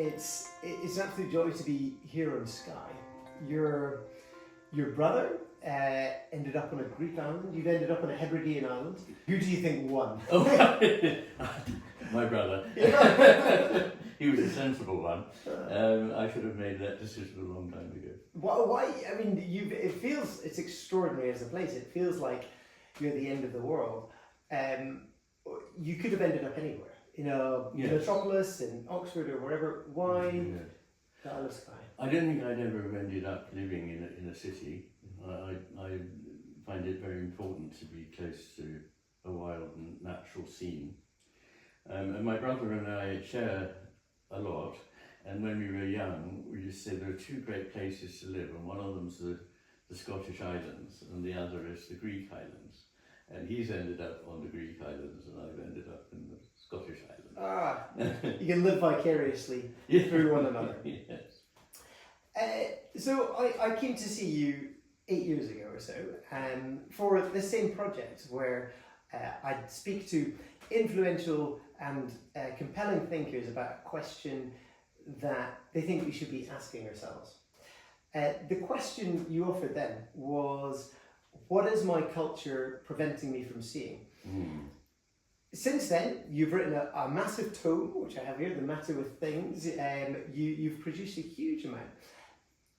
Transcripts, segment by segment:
It's an absolute joy to be here on Sky. Your brother ended up on a Greek island. You've ended up on a Hebridean island. Who do you think won? Oh, my brother. He was a sensible one. I should have made that decision a long time ago. Why? I mean, it's extraordinary as a place. It feels like you're at the end of the world. You could have ended up anywhere. Metropolis, in Oxford or wherever. Why the Isle of Skye? I don't think I'd ever have ended up living in a city. I find it very important to be close to a wild and natural scene. And my brother and I share a lot, and when we were young, we used to say there are two great places to live, and one of them's the Scottish Islands, and the other is the Greek Islands. And he's ended up on the Greek Islands, and I've ended up in the Scottish Islands. You can live vicariously through one another. Yes. So I came to see you 8 years ago or so for the same project where I'd speak to influential and compelling thinkers about a question that they think we should be asking ourselves. The question you offered then was, what is my culture preventing me from seeing? Since then, you've written a massive tome, which I have here, The Matter with Things. You've produced a huge amount.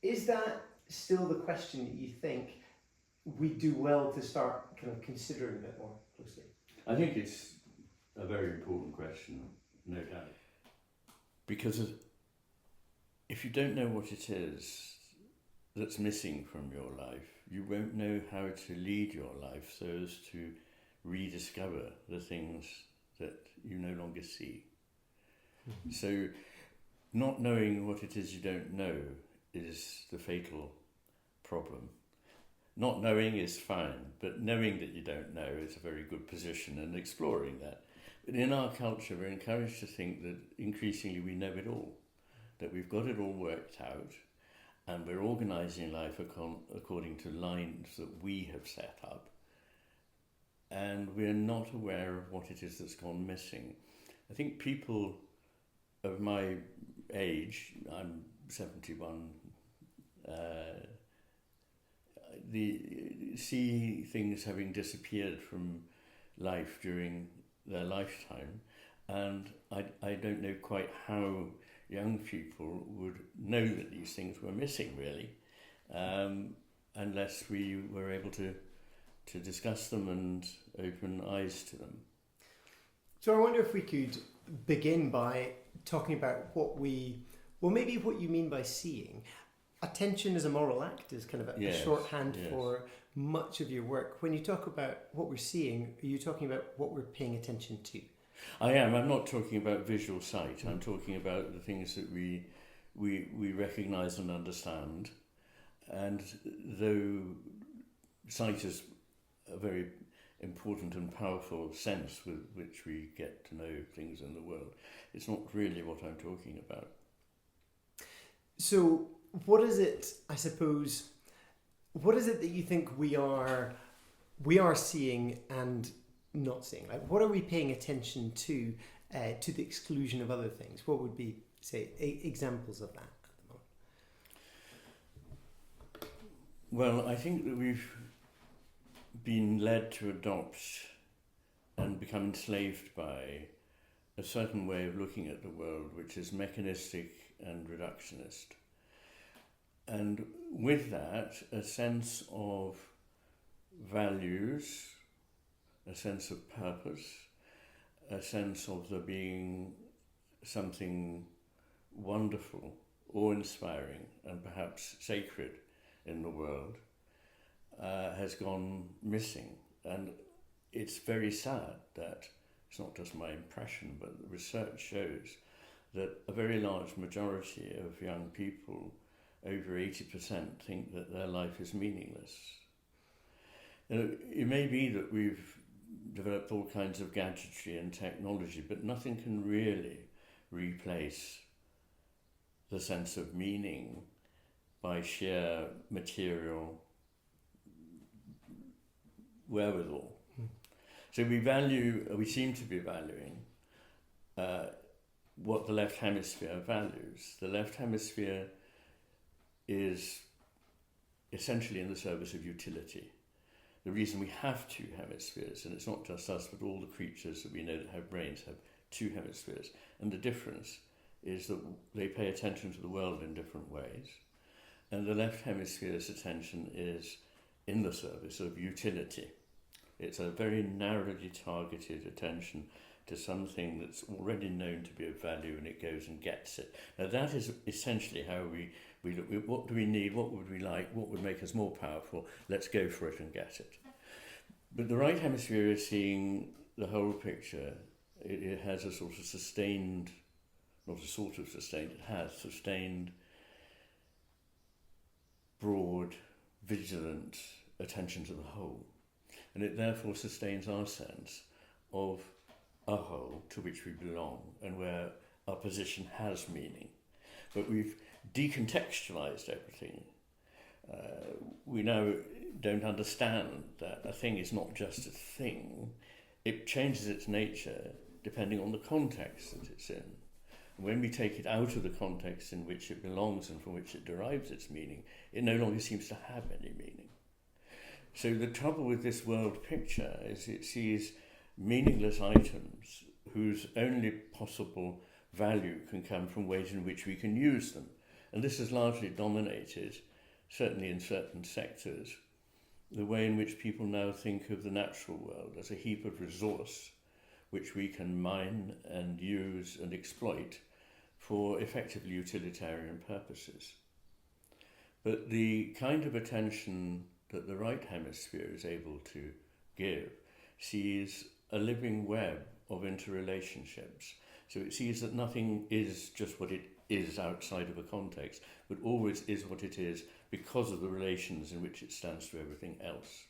Is that still the question that you think we do well to start kind of considering a bit more closely? I think it's a very important question, no doubt. Because if you don't know what it is that's missing from your life, you won't know how to lead your life so as to rediscover the things that you no longer see. So not knowing what it is you don't know is the fatal problem. Not knowing is fine, but knowing that you don't know is a very good position, and exploring that. But in our culture, we're encouraged to think that increasingly we know it all, that we've got it all worked out, and we're organising life according to lines that we have set up, and we're not aware of what it is that's gone missing. I think people of my age, I'm 71, see things having disappeared from life during their lifetime, and I don't know quite how young people would know that these things were missing, really, unless we were able to discuss them and open eyes to them. So I wonder if we could begin by talking about maybe what you mean by seeing. Attention as a moral act is kind of a shorthand for much of your work. When you talk about what we're seeing, are you talking about what we're paying attention to? I am. I'm not talking about visual sight. I'm talking about the things that we recognise and understand. And though sight is a very important and powerful sense with which we get to know things in the world, it's not really what I'm talking about. So what is it, I suppose, what is it that you think we are seeing and not seeing? Like, what are we paying attention to the exclusion of other things? What would be, say, examples of that at the moment? Well, I think that we've been led to adopt and become enslaved by a certain way of looking at the world, which is mechanistic and reductionist. And with that, a sense of values, a sense of purpose, a sense of there being something wonderful, awe-inspiring, and perhaps sacred in the world, has gone missing. And it's very sad that, it's not just my impression, but the research shows that a very large majority of young people, over 80%, think that their life is meaningless. It may be that we've developed all kinds of gadgetry and technology, but nothing can really replace the sense of meaning by sheer material wherewithal. So we seem to be valuing what the left hemisphere values. The left hemisphere is essentially in the service of utility. The reason we have two hemispheres, and it's not just us, but all the creatures that we know that have brains have two hemispheres, and the difference is that they pay attention to the world in different ways, and the left hemisphere's attention is in the service of utility. It's a very narrowly targeted attention to something that's already known to be of value, and it goes and gets it. Now that is essentially how we look at what do we need, what would we like, what would make us more powerful, let's go for it and get it. But the right hemisphere is seeing the whole picture. It has a sort of sustained, not a sort of sustained, it has sustained, broad, vigilant attention to the whole. And it therefore sustains our sense of a whole to which we belong and where our position has meaning. But we've decontextualized everything. We now don't understand that a thing is not just a thing. It changes its nature depending on the context that it's in. And when we take it out of the context in which it belongs and from which it derives its meaning, it no longer seems to have any meaning. So the trouble with this world picture is it sees meaningless items whose only possible value can come from ways in which we can use them. And this has largely dominated, certainly in certain sectors, the way in which people now think of the natural world as a heap of resource which we can mine and use and exploit for effectively utilitarian purposes. But the kind of attention that the right hemisphere is able to give sees a living web of interrelationships. So it sees that nothing is just what it is outside of a context, but always is what it is because of the relations in which it stands to everything else.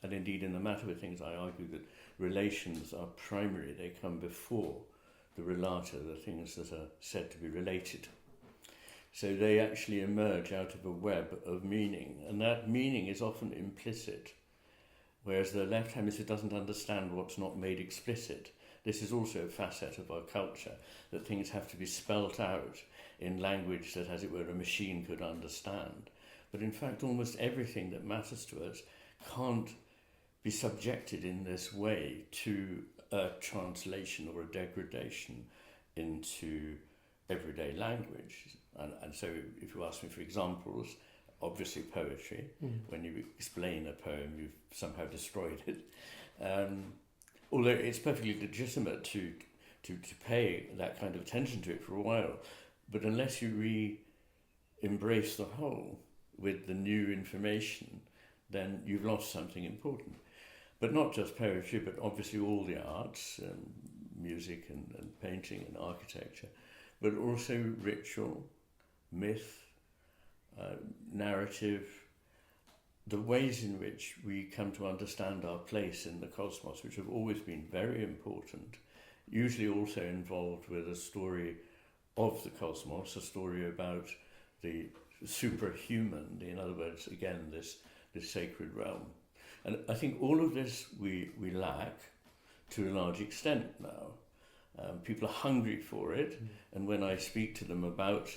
And indeed, in the matter of things, I argue that relations are primary. They come before the relata, the things that are said to be related. So they actually emerge out of a web of meaning, and that meaning is often implicit, whereas the left hemisphere doesn't understand what's not made explicit. This is also a facet of our culture, that things have to be spelt out in language that, as it were, a machine could understand. But in fact, almost everything that matters to us can't be subjected in this way to a translation or a degradation into everyday language. And so if you ask me for examples, obviously poetry. When you explain a poem, you've somehow destroyed it. Although it's perfectly legitimate to pay that kind of attention to it for a while, but unless you embrace the whole with the new information, then you've lost something important. But not just poetry, but obviously all the arts, music and painting and architecture, but also ritual, myth, narrative, the ways in which we come to understand our place in the cosmos, which have always been very important, usually also involved with a story of the cosmos, a story about the superhuman, in other words, again, this sacred realm. And I think all of this we lack to a large extent now. People are hungry for it, and when I speak to them about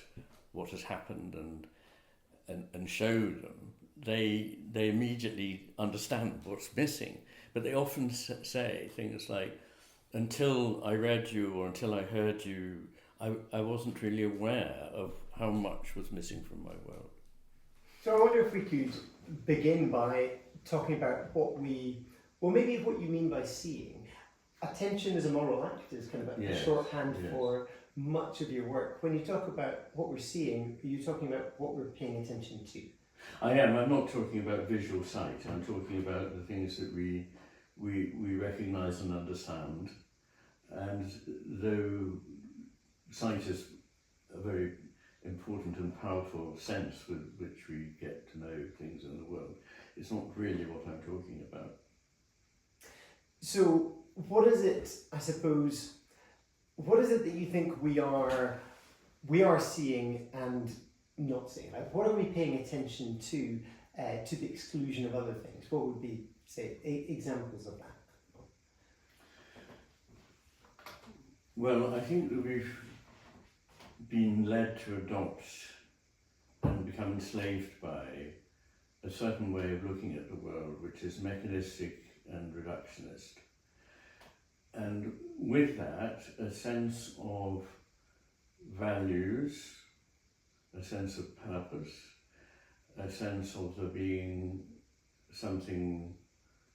what has happened and show them, they immediately understand what's missing. But they often say things like, until I read you or until I heard you, I wasn't really aware of how much was missing from my world. So I wonder if we could begin by talking about what you mean by seeing. Attention as a moral act is kind of a shorthand for much of your work. When you talk about what we're seeing, are you talking about what we're paying attention to? I am. I'm not talking about visual sight. I'm talking about the things that we recognise and understand. And though sight is a very important and powerful sense with which we get to know things in the world, it's not really what I'm talking about. So what is it, I suppose, what is it that you think we are seeing and not seeing? Like, what are we paying attention to the exclusion of other things? What would be, say, examples of that? Well, I think that we've been led to adopt and become enslaved by a certain way of looking at the world, which is mechanistic and reductionist. And with that, a sense of values, a sense of purpose, a sense of there being something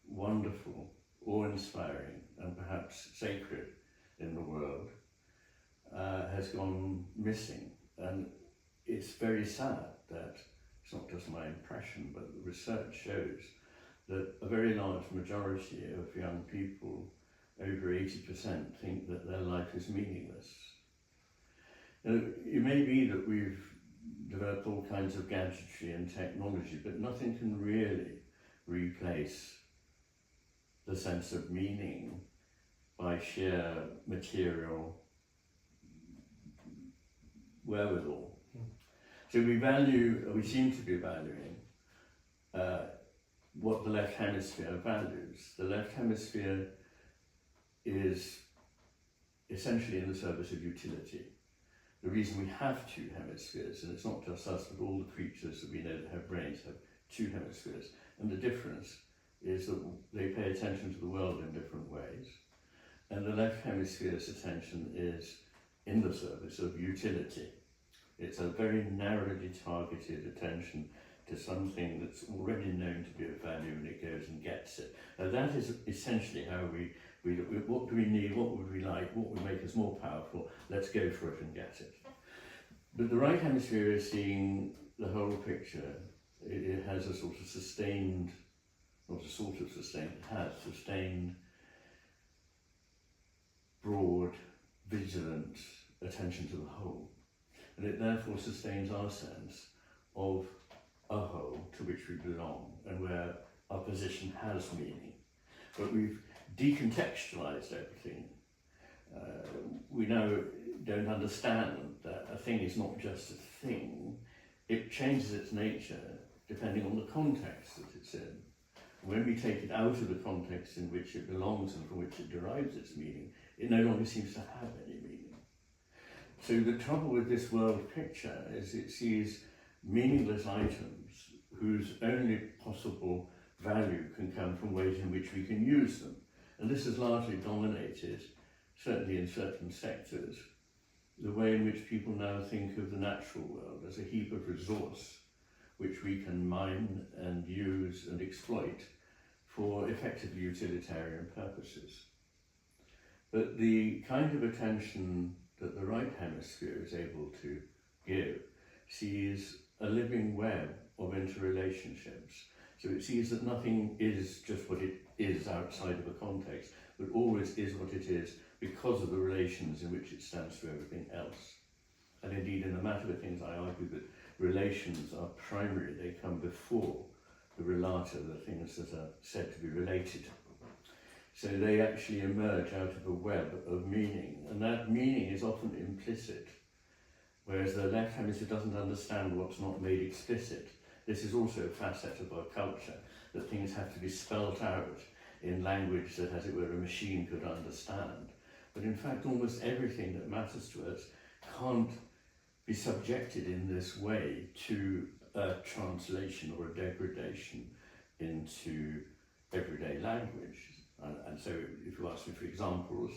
wonderful, awe-inspiring, and perhaps sacred in the world, has gone missing. And it's very sad that, it's not just my impression, but the research shows that a very large majority of young people, over 80%, think that their life is meaningless. Now, it may be that we've developed all kinds of gadgetry and technology, but nothing can really replace the sense of meaning by sheer material wherewithal. So we seem to be valuing what the left hemisphere values. The left hemisphere is essentially in the service of utility. The reason we have two hemispheres, and it's not just us, but all the creatures that we know that have brains have two hemispheres, and the difference is that they pay attention to the world in different ways, and the left hemisphere's attention is in the service of utility. It's a very narrowly targeted attention to something that's already known to be of value, and it goes and gets it. Now that is essentially how we what do we need, what would we like, what would make us more powerful, let's go for it and get it. But the right hemisphere is seeing the whole picture. It has a sort of sustained, not a sort of sustained, it has sustained, broad, vigilant attention to the whole. And it therefore sustains our sense of a whole to which we belong and where our position has meaning. But we've decontextualized everything. We now don't understand that a thing is not just a thing, it changes its nature depending on the context that it's in. When we take it out of the context in which it belongs and from which it derives its meaning, it no longer seems to have any meaning. So the trouble with this world picture is it sees meaningless items whose only possible value can come from ways in which we can use them. And this has largely dominated, certainly in certain sectors, the way in which people now think of the natural world as a heap of resource which we can mine and use and exploit for effectively utilitarian purposes. But the kind of attention that the right hemisphere is able to give sees a living web of interrelationships. So it sees that nothing is just what it is outside of a context, but always is what it is because of the relations in which it stands to everything else. And indeed, in the matter of things, I argue that relations are primary, they come before the relata, the things that are said to be related. So they actually emerge out of a web of meaning, and that meaning is often implicit, whereas the left hemisphere doesn't understand what's not made explicit. This is also a facet of our culture, that things have to be spelt out in language that, as it were, a machine could understand. But in fact, almost everything that matters to us can't be subjected in this way to a translation or a degradation into everyday language. And so if you ask me for examples,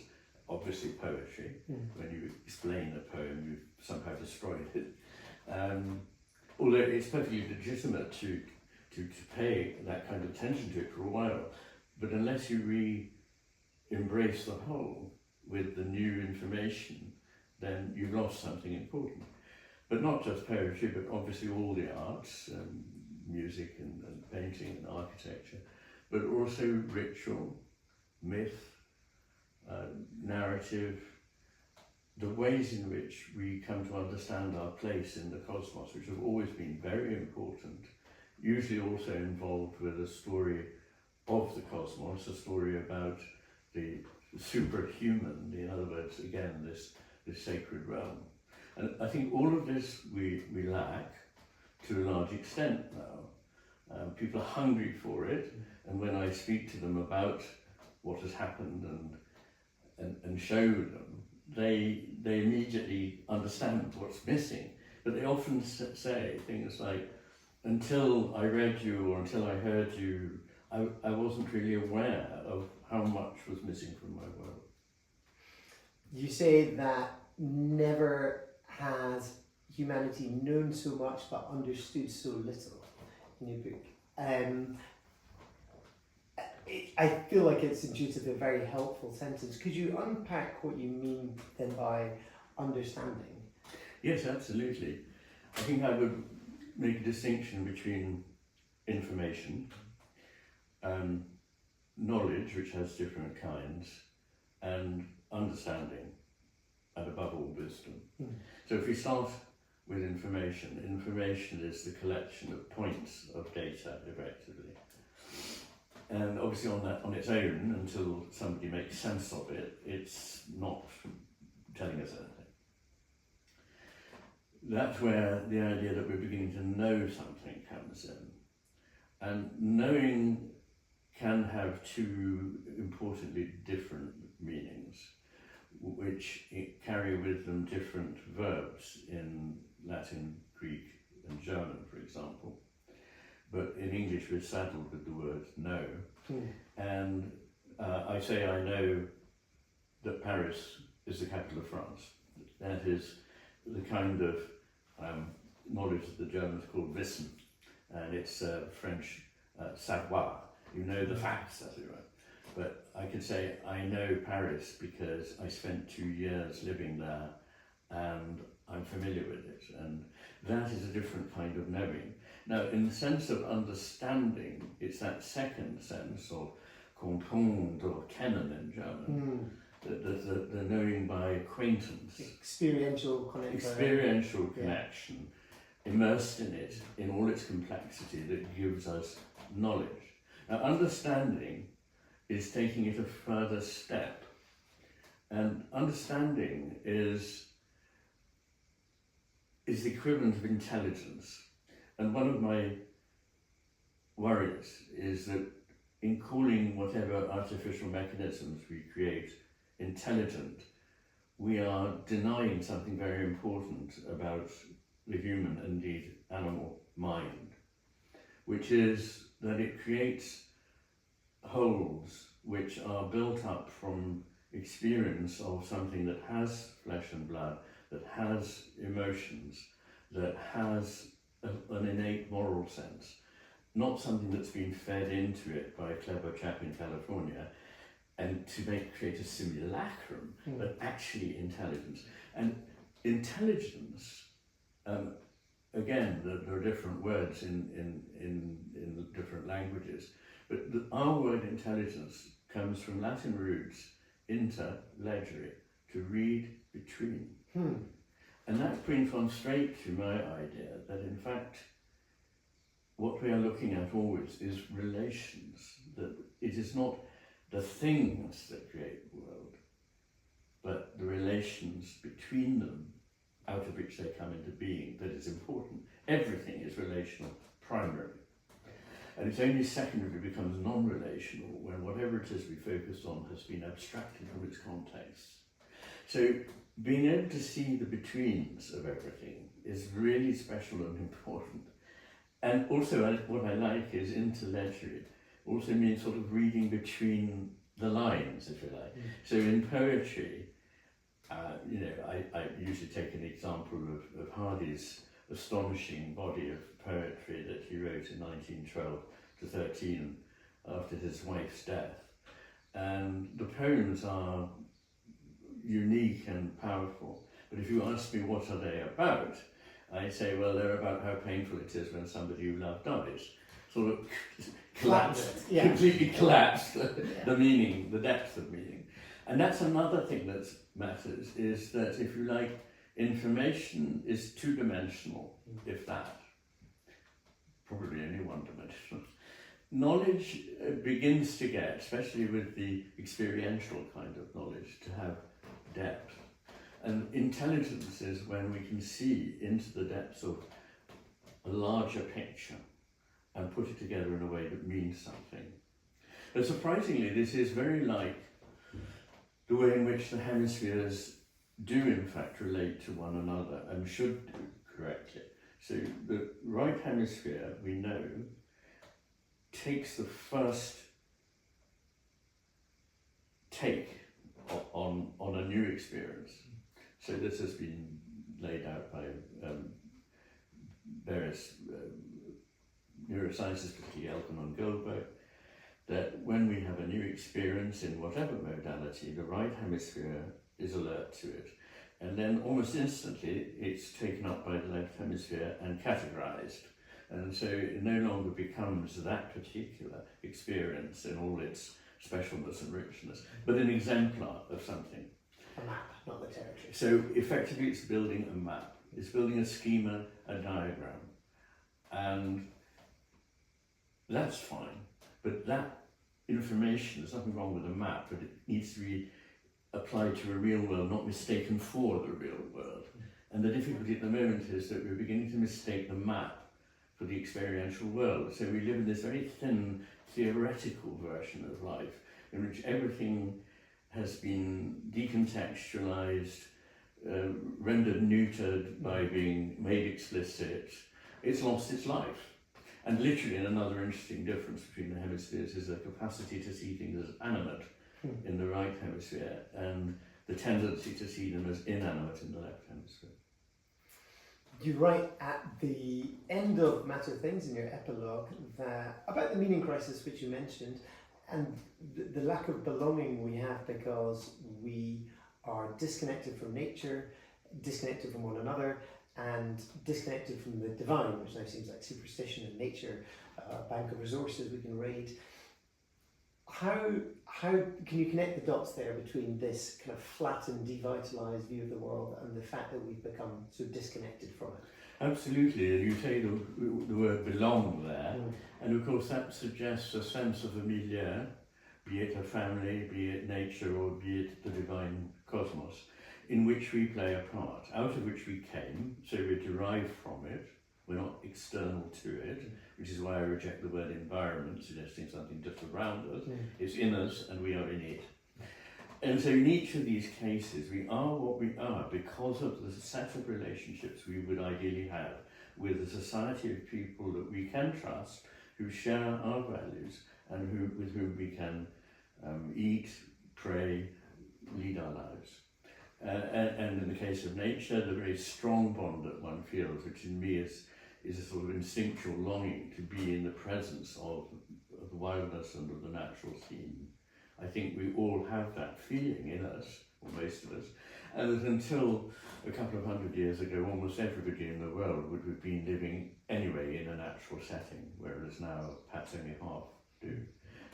obviously poetry, when you explain a poem, you've somehow destroyed it. Although it's perfectly legitimate to pay that kind of attention to it for a while, but unless you re-embrace the whole with the new information, then you've lost something important. But not just poetry, but obviously all the arts, music and painting and architecture, but also ritual, myth, narrative, the ways in which we come to understand our place in the cosmos, which have always been very important, usually also involved with a story of the cosmos, a story about the superhuman, in other words, again, this sacred realm. And I think all of this we lack to a large extent now. People are hungry for it, and when I speak to them about what has happened and show them they immediately understand what's missing, but they often say things like, until I read you or until I heard you, I wasn't really aware of how much was missing from my world. You say that never has humanity known so much but understood so little in your book. I feel like it's intuitively a very helpful sentence. Could you unpack what you mean then by understanding? Yes, absolutely. I think I would make a distinction between information, knowledge, which has different kinds, and understanding, and above all, wisdom. So if we start with information, information is the collection of points of data, effectively. And obviously on its own, until somebody makes sense of it, it's not telling us anything. That's where the idea that we're beginning to know something comes in. And knowing can have two importantly different meanings, which carry with them different verbs in Latin, Greek, and German, for example. But in English we're saddled with the word know. And I say I know that Paris is the capital of France. That is the kind of knowledge that the Germans call Wissen, and it's French savoir. You know the facts, as it were. But I could say I know Paris because I spent 2 years living there and I'm familiar with it, and that is a different kind of knowing. Now, in the sense of understanding, it's that second sense of comprendre or kennen in German, the knowing by acquaintance. Experiential connection. Experiential connection, immersed in it, in all its complexity, that gives us knowledge. Now, understanding is taking it a further step. And understanding is the equivalent of intelligence. And one of my worries is that in calling whatever artificial mechanisms we create intelligent, we are denying something very important about the human, indeed animal, mind, which is that it creates wholes which are built up from experience of something that has flesh and blood, that has emotions, that has an innate moral sense, not something that's been fed into it by a clever chap in California and to create a simulacrum, but actually intelligence. And intelligence, again, there are different words in different languages, but our word intelligence comes from Latin roots inter, legere, to read between. And that brings one straight to my idea that in fact what we are looking at always is relations, that it is not the things that create the world, but the relations between them out of which they come into being that is important. Everything is relational primarily. And it's only secondarily becomes non-relational when whatever it is we focus on has been abstracted from its context. So being able to see the betweens of everything is really special and important. And also what I like is interlegere. Also means sort of reading between the lines, if you like. So in poetry, I usually take an example of Hardy's astonishing body of poetry that he wrote in 1912 to 13 after his wife's death. And the poems are unique and powerful. But if you ask me what are they about, I say, well, they're about how painful it is when somebody you love dies. Sort of completely collapsed the meaning, the depth of meaning. And that's another thing that matters, is that, if you like, information is two-dimensional, if that. Probably only one-dimensional. Knowledge begins to get, especially with the experiential kind of knowledge, to have depth. And intelligence is when we can see into the depths of a larger picture and put it together in a way that means something. But surprisingly, this is very like the way in which the hemispheres do in fact relate to one another and should do correctly. So the right hemisphere, we know, takes the first take on a new experience. So this has been laid out by various neuroscientists, particularly Elkin and Goldberg, that when we have a new experience in whatever modality, the right hemisphere is alert to it. And then almost instantly it's taken up by the left hemisphere and categorized. And so it no longer becomes that particular experience in all its specialness and richness, but an exemplar of something. A map, not the territory. So effectively it's building a map. It's building a schema, a diagram. And that's fine. But that information, there's nothing wrong with a map, but it needs to be applied to a real world, not mistaken for the real world. And the difficulty at the moment is that we're beginning to mistake the map for the experiential world. So we live in this very thin theoretical version of life in which everything has been decontextualized, rendered neutered by being made explicit. It's lost its life. And literally another interesting difference between the hemispheres is the capacity to see things as animate in the right hemisphere and the tendency to see them as inanimate in the left hemisphere. You write at the end of Matter of Things in your epilogue that about the meaning crisis which you mentioned and the lack of belonging we have because we are disconnected from nature, disconnected from one another, and disconnected from the divine, which now seems like superstition and nature, a bank of resources we can raid. How can you connect the dots there between this kind of flattened, devitalized view of the world and the fact that we've become so disconnected from it? Absolutely, and you say the word belong there, and of course that suggests a sense of a milieu, be it a family, be it nature, or be it the divine cosmos, in which we play a part, out of which we came, so we're derived from it, we're not external to it, which is why I reject the word environment, suggesting something just around us. It's in us and we are in it. And so in each of these cases, we are what we are because of the set of relationships we would ideally have with a society of people that we can trust, who share our values, and with whom we can eat, pray, lead our lives. And in the case of nature, the very strong bond that one feels, which in me is a sort of instinctual longing to be in the presence of the wildness and of the natural scene. I think we all have that feeling in us, or most of us, and that until a couple of hundred years ago, almost everybody in the world would have been living anyway in a natural setting, whereas now perhaps only half do.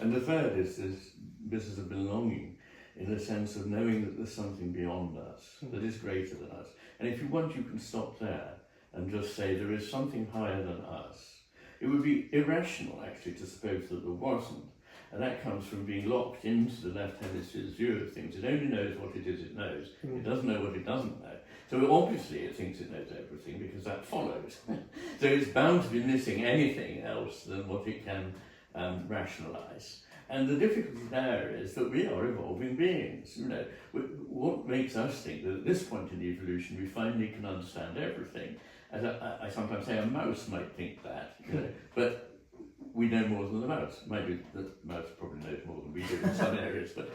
And the third is this business of belonging, in the sense of knowing that there's something beyond us, that is greater than us. And if you want, you can stop there and just say there is something higher than us. It would be irrational, actually, to suppose that there wasn't. And that comes from being locked into the left hemisphere's view of things. It only knows what it is it knows. It doesn't know what it doesn't know. So obviously it thinks it knows everything because that follows. So it's bound to be missing anything else than what it can rationalize. And the difficulty there is that we are evolving beings. You know, what makes us think that at this point in evolution we finally can understand everything? As I sometimes say, a mouse might think that, you know, but we know more than the mouse. Maybe the mouse probably knows more than we do in some areas, but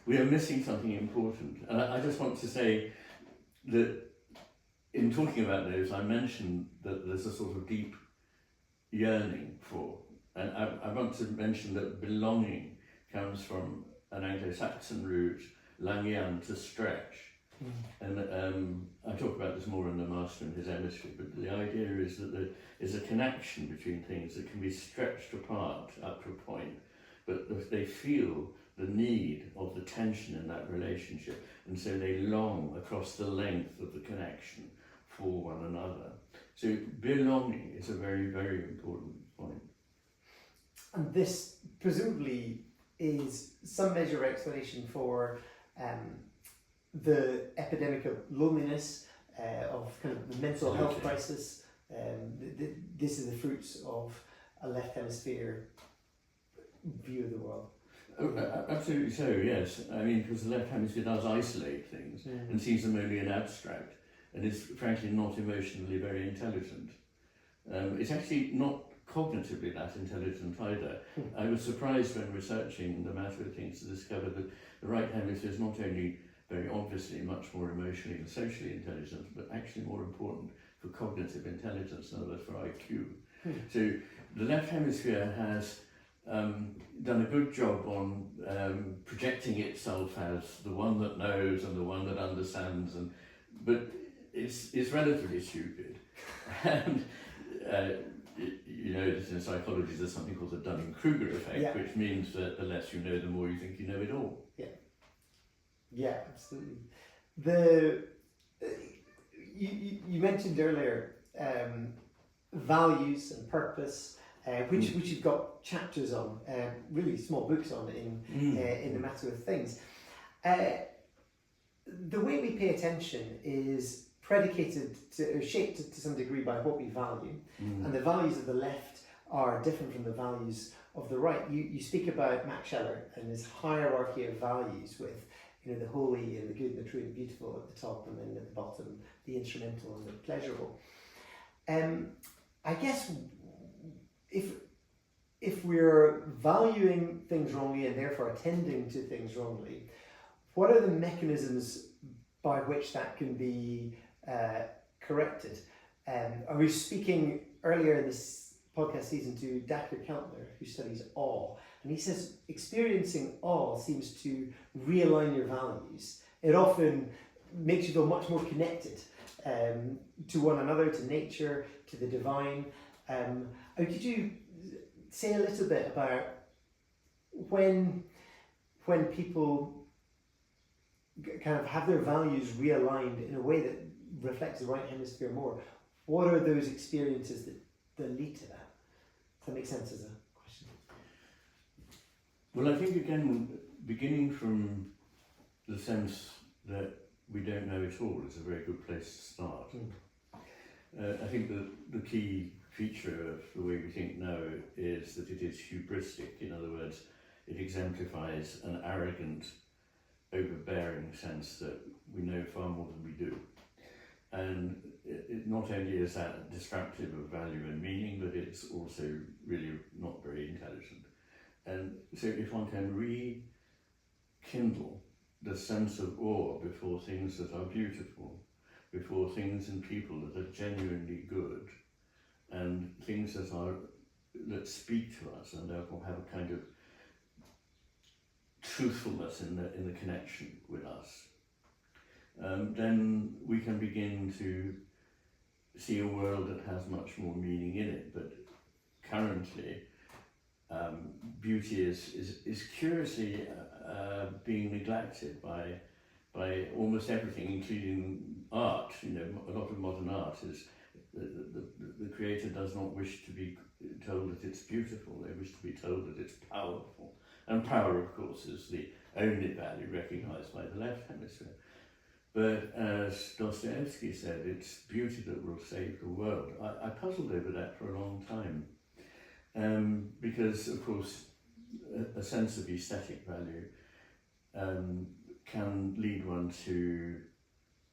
we are missing something important. And I just want to say that in talking about those, I mentioned that there's a sort of deep yearning for. And I want to mention that belonging comes from an Anglo-Saxon root, langian, to stretch. And I talk about this more in the Master and his hemisphere, but the idea is that there is a connection between things that can be stretched apart up to a point, but they feel the need of the tension in that relationship, and so they long across the length of the connection for one another. So belonging is a very, very important point. And this presumably is some measure of explanation for the epidemic of loneliness, of kind of the mental health crisis. This is the fruits of a left hemisphere view of the world. Absolutely so, yes. I mean, because the left hemisphere does isolate things and sees them only in abstract and is frankly not emotionally very intelligent. It's actually not cognitively that intelligent either. I was surprised when researching the matter of things to discover that the right hemisphere is not only very obviously much more emotionally and socially intelligent, but actually more important for cognitive intelligence, in other words, for IQ. So the left hemisphere has done a good job on projecting itself as the one that knows and the one that understands, but it's relatively stupid. And you know, in psychology there's something called the Dunning-Kruger effect, which means that the less you know, the more you think you know it all. Yeah, absolutely. The you mentioned earlier values and purpose, which you've got chapters on, really small books on in the matter of things. The way we pay attention is predicated or shaped to some degree by what we value, and the values of the left are different from the values of the right. You speak about Max Scheler and his hierarchy of values with, you know, the holy and the good and the true and beautiful at the top, and then at the bottom the instrumental and the pleasurable. I guess if we're valuing things wrongly and therefore attending to things wrongly, what are the mechanisms by which that can be corrected? I was speaking earlier in this podcast season to Dr. Keltner, who studies awe, and he says experiencing awe seems to realign your values. It often makes you feel much more connected to one another, to nature, to the divine. Could you say a little bit about when people kind of have their values realigned in a way that reflects the right hemisphere more? What are those experiences that lead to that? Does that make sense as a question? Well, I think again, beginning from the sense that we don't know it all is a very good place to start. I think that the key feature of the way we think now is that it is hubristic. In other words, it exemplifies an arrogant, overbearing sense that we know far more than we do. And it not only is that destructive of value and meaning, but it's also really not very intelligent. And so if one can rekindle the sense of awe before things that are beautiful, before things and people that are genuinely good, and things that speak to us and therefore have a kind of truthfulness in the connection with us, then we can begin to see a world that has much more meaning in it. But currently, beauty is curiously being neglected by almost everything, including art. You know, a lot of modern art is the creator does not wish to be told that it's beautiful. They wish to be told that it's powerful, and power, of course, is the only value recognised by the left hemisphere. But as Dostoevsky said, it's beauty that will save the world. I puzzled over that for a long time, because, of course, a sense of aesthetic value can lead one to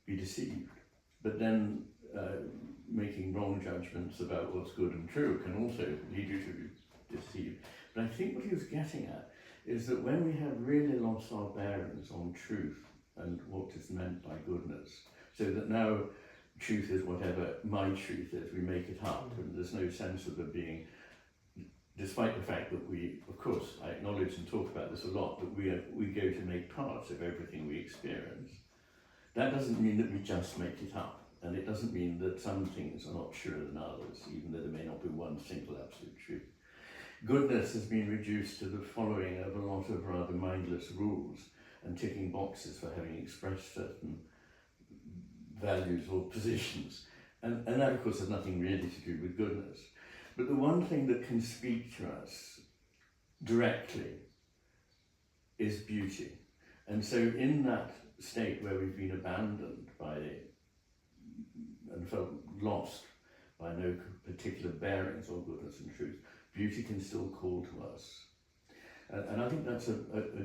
be deceived. But then making wrong judgments about what's good and true can also lead you to be deceived. But I think what he was getting at is that when we have really lost our bearings on truth and what is meant by goodness, so that now truth is whatever my truth is, we make it up, and there's no sense of there being, despite the fact that we, of course, I acknowledge and talk about this a lot, that we go to make parts of everything we experience. That doesn't mean that we just make it up, and it doesn't mean that some things are not truer than others, even though there may not be one single absolute truth. Goodness has been reduced to the following of a lot of rather mindless rules and ticking boxes for having expressed certain values or positions. And that, of course, has nothing really to do with goodness. But the one thing that can speak to us directly is beauty. And so in that state where we've been abandoned by and felt lost by no particular bearings on goodness and truth, beauty can still call to us. And I think that's a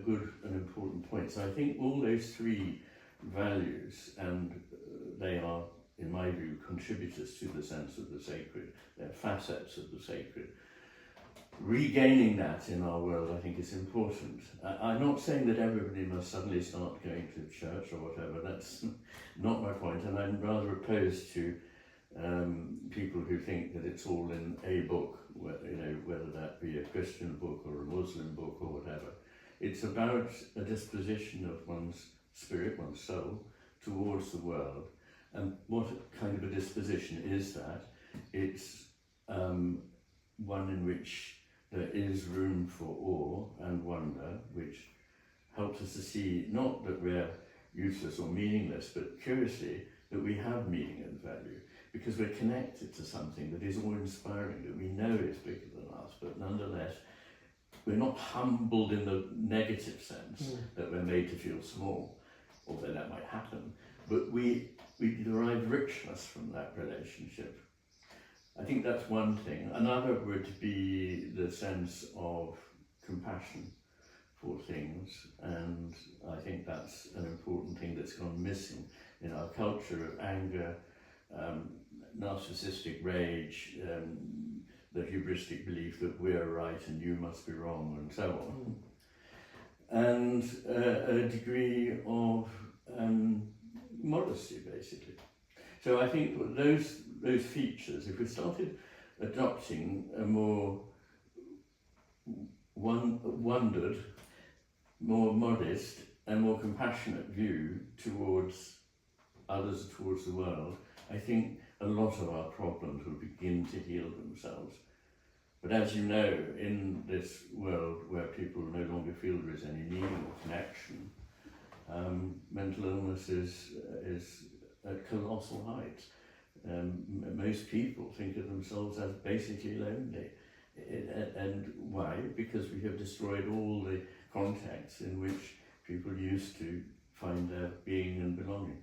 good and important point. So I think all those three values, and they are, in my view, contributors to the sense of the sacred. They're facets of the sacred. Regaining that in our world, I think, is important. I'm not saying that everybody must suddenly start going to church or whatever. That's not my point, and I'm rather opposed to people who think that it's all in a book, whether that be a Christian book or a Muslim book or whatever. It's about a disposition of one's spirit, one's soul, towards the world. And what kind of a disposition is that? It's one in which there is room for awe and wonder, which helps us to see not that we're useless or meaningless, but curiously that we have meaning and value, because we're connected to something that is awe-inspiring, that we know is bigger than us, but nonetheless we're not humbled in the negative sense that we're made to feel small, although that might happen, but we derive richness from that relationship. I think that's one thing. Another would be the sense of compassion for things, and I think that's an important thing that's gone missing in our culture of anger, narcissistic rage, the hubristic belief that we're right and you must be wrong, and so on. And a degree of modesty, basically. So I think those features, if we started adopting a more wondered, more modest and more compassionate view towards others, towards the world, I think a lot of our problems will begin to heal themselves. But as you know, in this world where people no longer feel there is any meaning or connection, mental illness is at colossal heights. Most people think of themselves as basically lonely. And why? Because we have destroyed all the contexts in which people used to find their being and belonging.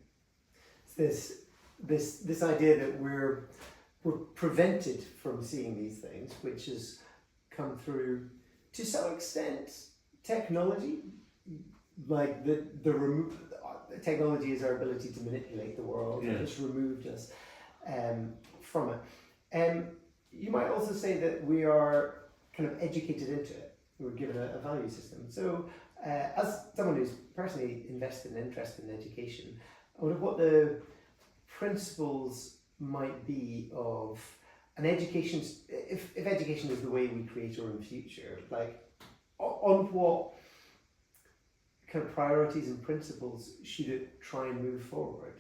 This idea that we're prevented from seeing these things, which has come through to some extent technology, like the technology is our ability to manipulate the world. Yes. It's removed us from it. You might also say that we are kind of educated into it. We're given a value system. So as someone who's personally invested and interested in education, I wonder what the principles might be of an education, if education is the way we create our own future, like on what kind of priorities and principles should it try and move forward?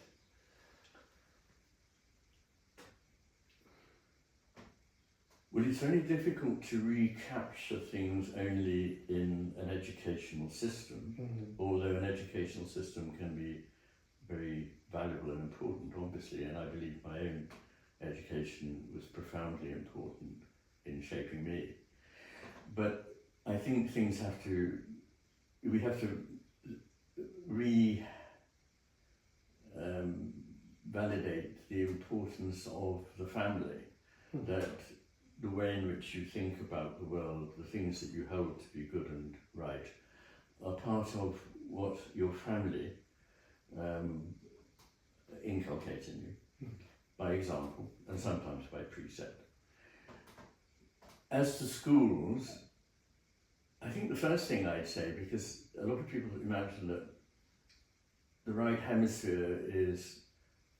Well, it's very difficult to recapture things only in an educational system, although an educational system can be very valuable and important, obviously, and I believe my own education was profoundly important in shaping me. But I think we have to validate the importance of the family, that the way in which you think about the world, the things that you hold to be good and right, are part of what your family inculcate in you, by example, and sometimes by precept. As to schools, I think the first thing I'd say, because a lot of people imagine that the right hemisphere is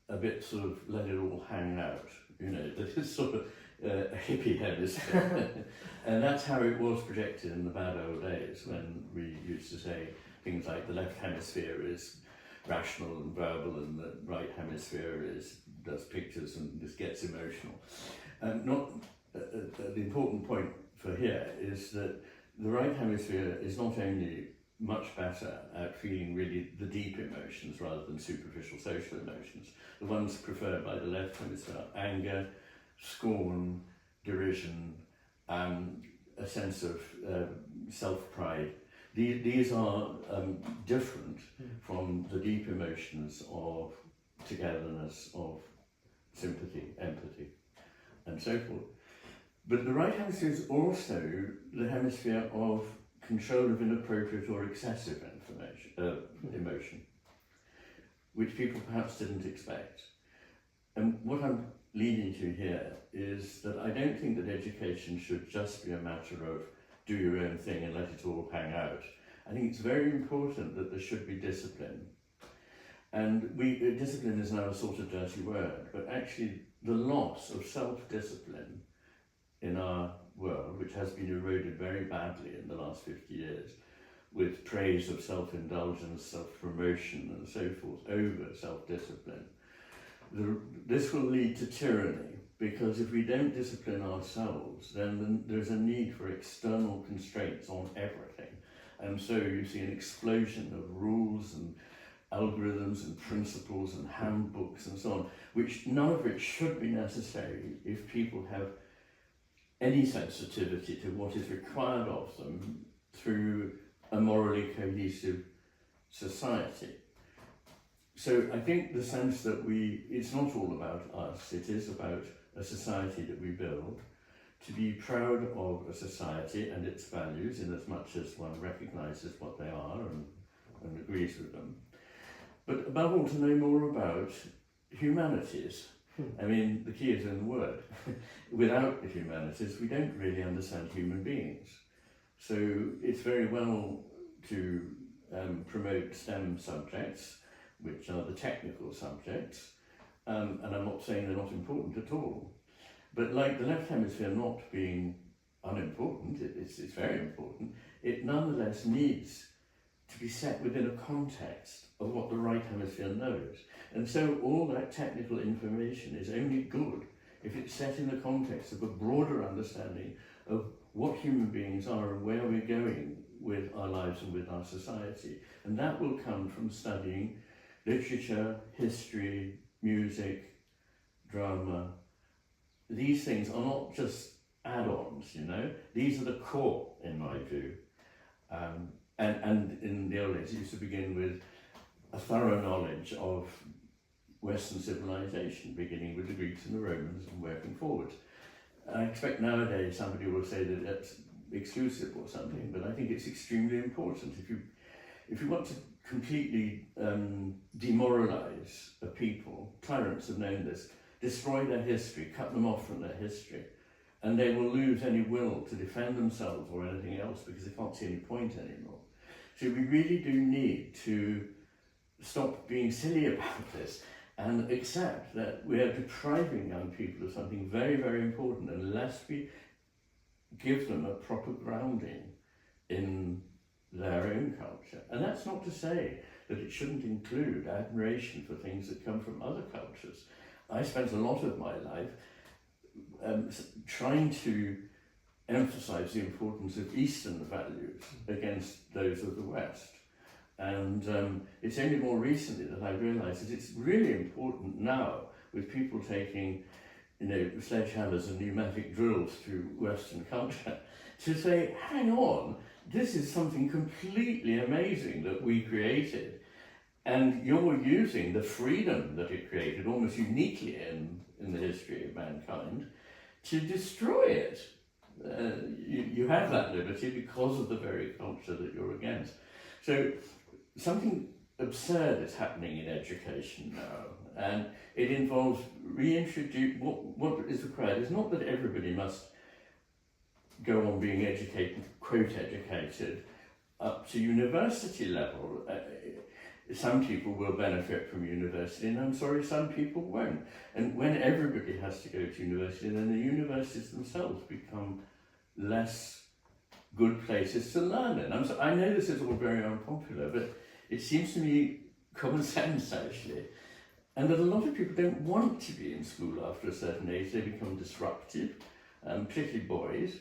a bit sort of let it all hang out, that it's sort of a hippie hemisphere. And that's how it was projected in the bad old days, when we used to say things like the left hemisphere is rational and verbal and the right hemisphere does pictures and just gets emotional. The important point for here is that the right hemisphere is not only much better at feeling really the deep emotions rather than superficial social emotions. The ones preferred by the left hemisphere: anger, scorn, derision, a sense of self-pride. These are different from the deep emotions of togetherness, of sympathy, empathy, and so forth. But the right hemisphere is also the hemisphere of control of inappropriate or excessive emotion, which people perhaps didn't expect. And what I'm leading to here is that I don't think that education should just be a matter of do your own thing and let it all hang out. I think it's very important that there should be discipline. And discipline is now a sort of dirty word, but actually the loss of self-discipline in our world, which has been eroded very badly in the last 50 years, with praise of self-indulgence, self-promotion and so forth over self-discipline, this will lead to tyranny, because if we don't discipline ourselves, then there's a need for external constraints on everything. And so you see an explosion of rules and algorithms and principles and handbooks and so on, which none of which should be necessary if people have any sensitivity to what is required of them through a morally cohesive society. So I think the sense that it's not all about us, it is about a society that we build, to be proud of a society and its values in as much as one recognises what they are and agrees with them. But above all, to know more about humanities. I mean, the key is in the word. Without the humanities, we don't really understand human beings. So it's very well to promote STEM subjects, which are the technical subjects, and I'm not saying they're not important at all. But like the left hemisphere not being unimportant, it's very important, it nonetheless needs to be set within a context of what the right hemisphere knows. And so all that technical information is only good if it's set in the context of a broader understanding of what human beings are and where we're going with our lives and with our society. And that will come from studying literature, history, music, drama. These things are not just add-ons, you know. These are the core, in my view. And in the old days, it used to begin with a thorough knowledge of Western civilization, beginning with the Greeks and the Romans and working forward. I expect nowadays somebody will say that that's exclusive or something, but I think it's extremely important. If you want to completely demoralize a people, tyrants have known this, destroy their history, cut them off from their history, and they will lose any will to defend themselves or anything else because they can't see any point anymore. So we really do need to stop being silly about this and accept that we are depriving young people of something very, very important unless we give them a proper grounding in their own culture. And that's not to say that it shouldn't include admiration for things that come from other cultures. I spent a lot of my life trying to emphasize the importance of Eastern values against those of the West. And it's only more recently that I realised that it's really important now, with people taking, you know, sledgehammers and pneumatic drills through Western culture, to say, hang on, this is something completely amazing that we created, and you're using the freedom that it created almost uniquely in the history of mankind to destroy it. You have that liberty because of the very culture that you're against. So something absurd is happening in education now, and it involves what is required is not that everybody must go on being educated, quote educated, up to university level. Some people will benefit from university, and I'm sorry, some people won't. And when everybody has to go to university, then the universities themselves become less good places to learn in. I know this is all very unpopular, but it seems to me common sense, actually. And that a lot of people don't want to be in school after a certain age. They become disruptive, particularly boys.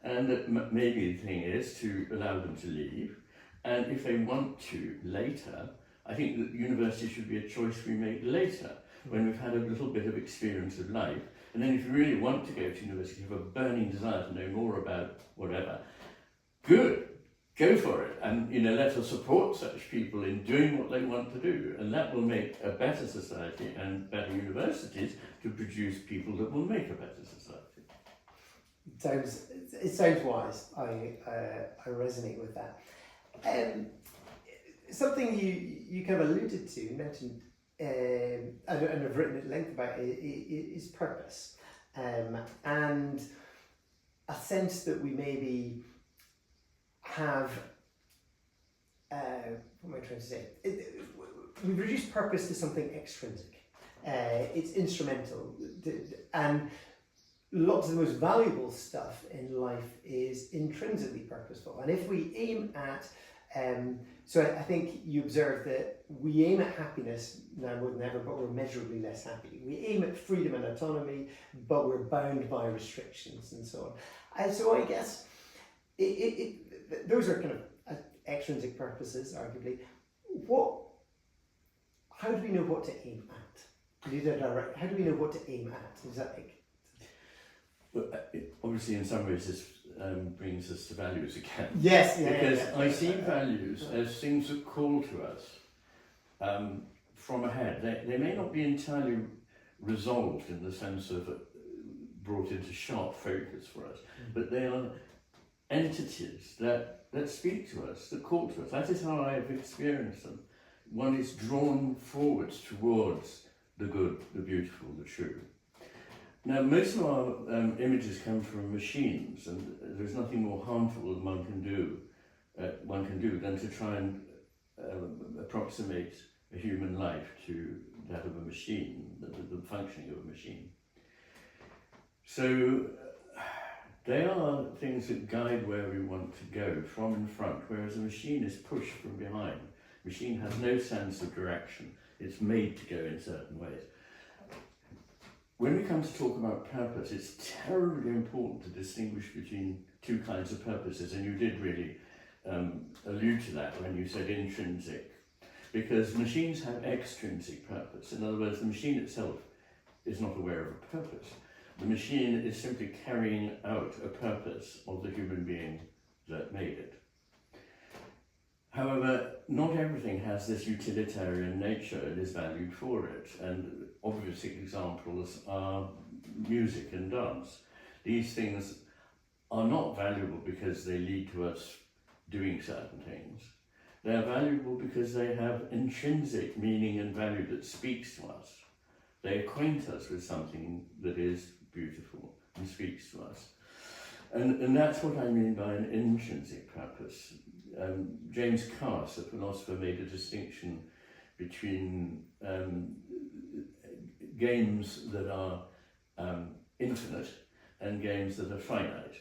And that maybe the thing is to allow them to leave. And if they want to later, I think that university should be a choice we make later, when we've had a little bit of experience of life. And then if you really want to go to university, have a burning desire to know more about whatever, good, go for it. And, you know, let us support such people in doing what they want to do. And that will make a better society and better universities to produce people that will make a better society. It sounds wise. I resonate with that. Something you kind of alluded to, mentioned, and I've written at length about is purpose, and a sense that we maybe have. What am I trying to say? We've reduced purpose to something extrinsic. It's instrumental, and lots of the most valuable stuff in life is intrinsically purposeful. And if we aim at, so I think you observe that we aim at happiness now more than ever, but we're measurably less happy. We aim at freedom and autonomy, but we're bound by restrictions and so on. And so I guess those are kind of extrinsic purposes, arguably. How do we know what to aim at? How do we know what to aim at? Is that like? Well, obviously, in some ways, this brings us to values again. Yes, because I see values as things that call to us from ahead. They may not be entirely resolved in the sense of brought into sharp focus for us, but they are entities that speak to us, that call to us. That is how I have experienced them. One is drawn forwards towards the good, the beautiful, the true. Now, most of our images come from machines, and there's nothing more harmful that one can do than to try and approximate a human life to that of a machine, the functioning of a machine. So they are things that guide where we want to go from in front, whereas a machine is pushed from behind. A machine has no sense of direction. It's made to go in certain ways. When we come to talk about purpose, it's terribly important to distinguish between two kinds of purposes, and you did really allude to that when you said intrinsic, because machines have extrinsic purpose. In other words, the machine itself is not aware of a purpose. The machine is simply carrying out a purpose of the human being that made it. However, not everything has this utilitarian nature and is valued for it, and obvious examples are music and dance. These things are not valuable because they lead to us doing certain things. They are valuable because they have intrinsic meaning and value that speaks to us. They acquaint us with something that is beautiful and speaks to us. And that's what I mean by an intrinsic purpose. James Cass, a philosopher, made a distinction between games that are infinite and games that are finite.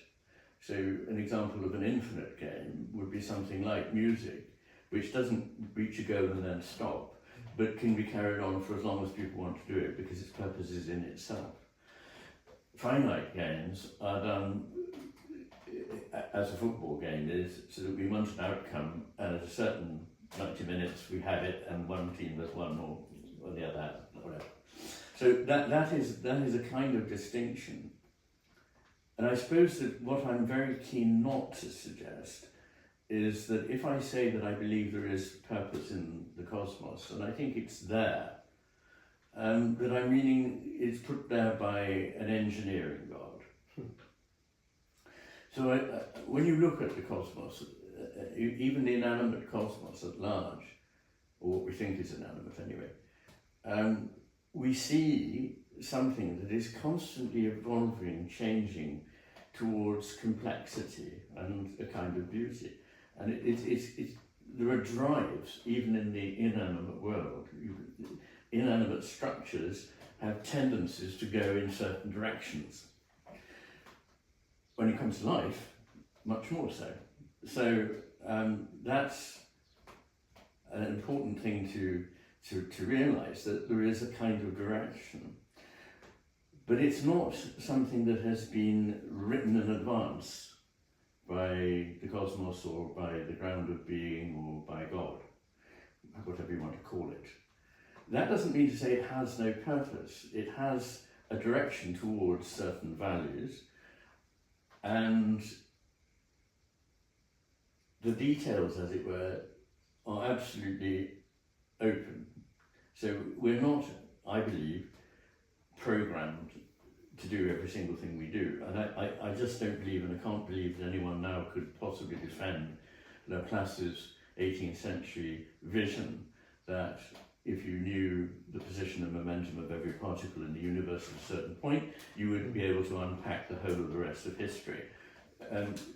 So an example of an infinite game would be something like music, which doesn't reach a goal and then stop, but can be carried on for as long as people want to do it because its purpose is in itself. Finite games are done as a football game is, so that we want an outcome, and at a certain 90 minutes we had it, and one team has won or the other, whatever. So that is a kind of distinction. And I suppose that what I'm very keen not to suggest is that if I say that I believe there is purpose in the cosmos, and I think it's there, that I'm meaning it's put there by an engineering God. So when you look at the cosmos, even the inanimate cosmos at large, or what we think is inanimate anyway, we see something that is constantly evolving, changing towards complexity and a kind of beauty. And there are drives, even in the inanimate world. Inanimate structures have tendencies to go in certain directions. When it comes to life, much more so. So that's an important thing to realise, that there is a kind of direction. But it's not something that has been written in advance by the cosmos or by the ground of being or by God, whatever you want to call it. That doesn't mean to say it has no purpose. It has a direction towards certain values, and the details, as it were, are absolutely open. So we're not, I believe, programmed to do every single thing we do. And I just don't believe, and I can't believe that anyone now could possibly defend Laplace's 18th century vision that if you knew the position and momentum of every particle in the universe at a certain point, you would be able to unpack the whole of the rest of history.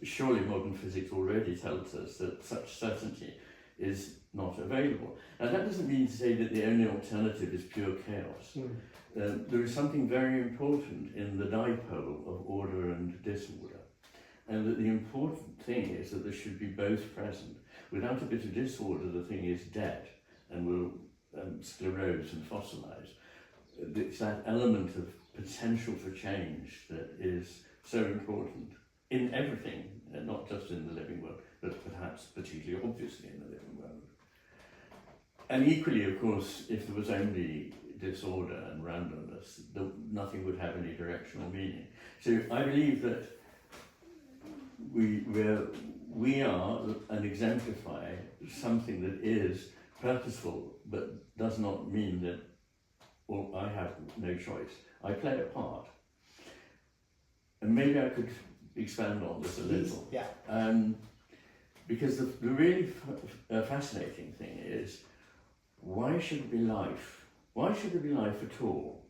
Surely modern physics already tells us that such certainty is not available. Now that doesn't mean to say that the only alternative is pure chaos. There is something very important in the dipole of order and disorder, and that the important thing is that there should be both present. Without a bit of disorder, the thing is dead and will sclerose and fossilise. It's that element of potential for change that is so important in everything, not just in the living world, but perhaps particularly obviously in the living world. And equally, of course, if there was only disorder and randomness, nothing would have any directional meaning. So I believe that we are and exemplify something that is purposeful, but does not mean that, well, I have no choice. I play a part. And maybe I could expand on this a little. Yeah. Because the really fascinating thing is, why should there be life? Why should there be life at all?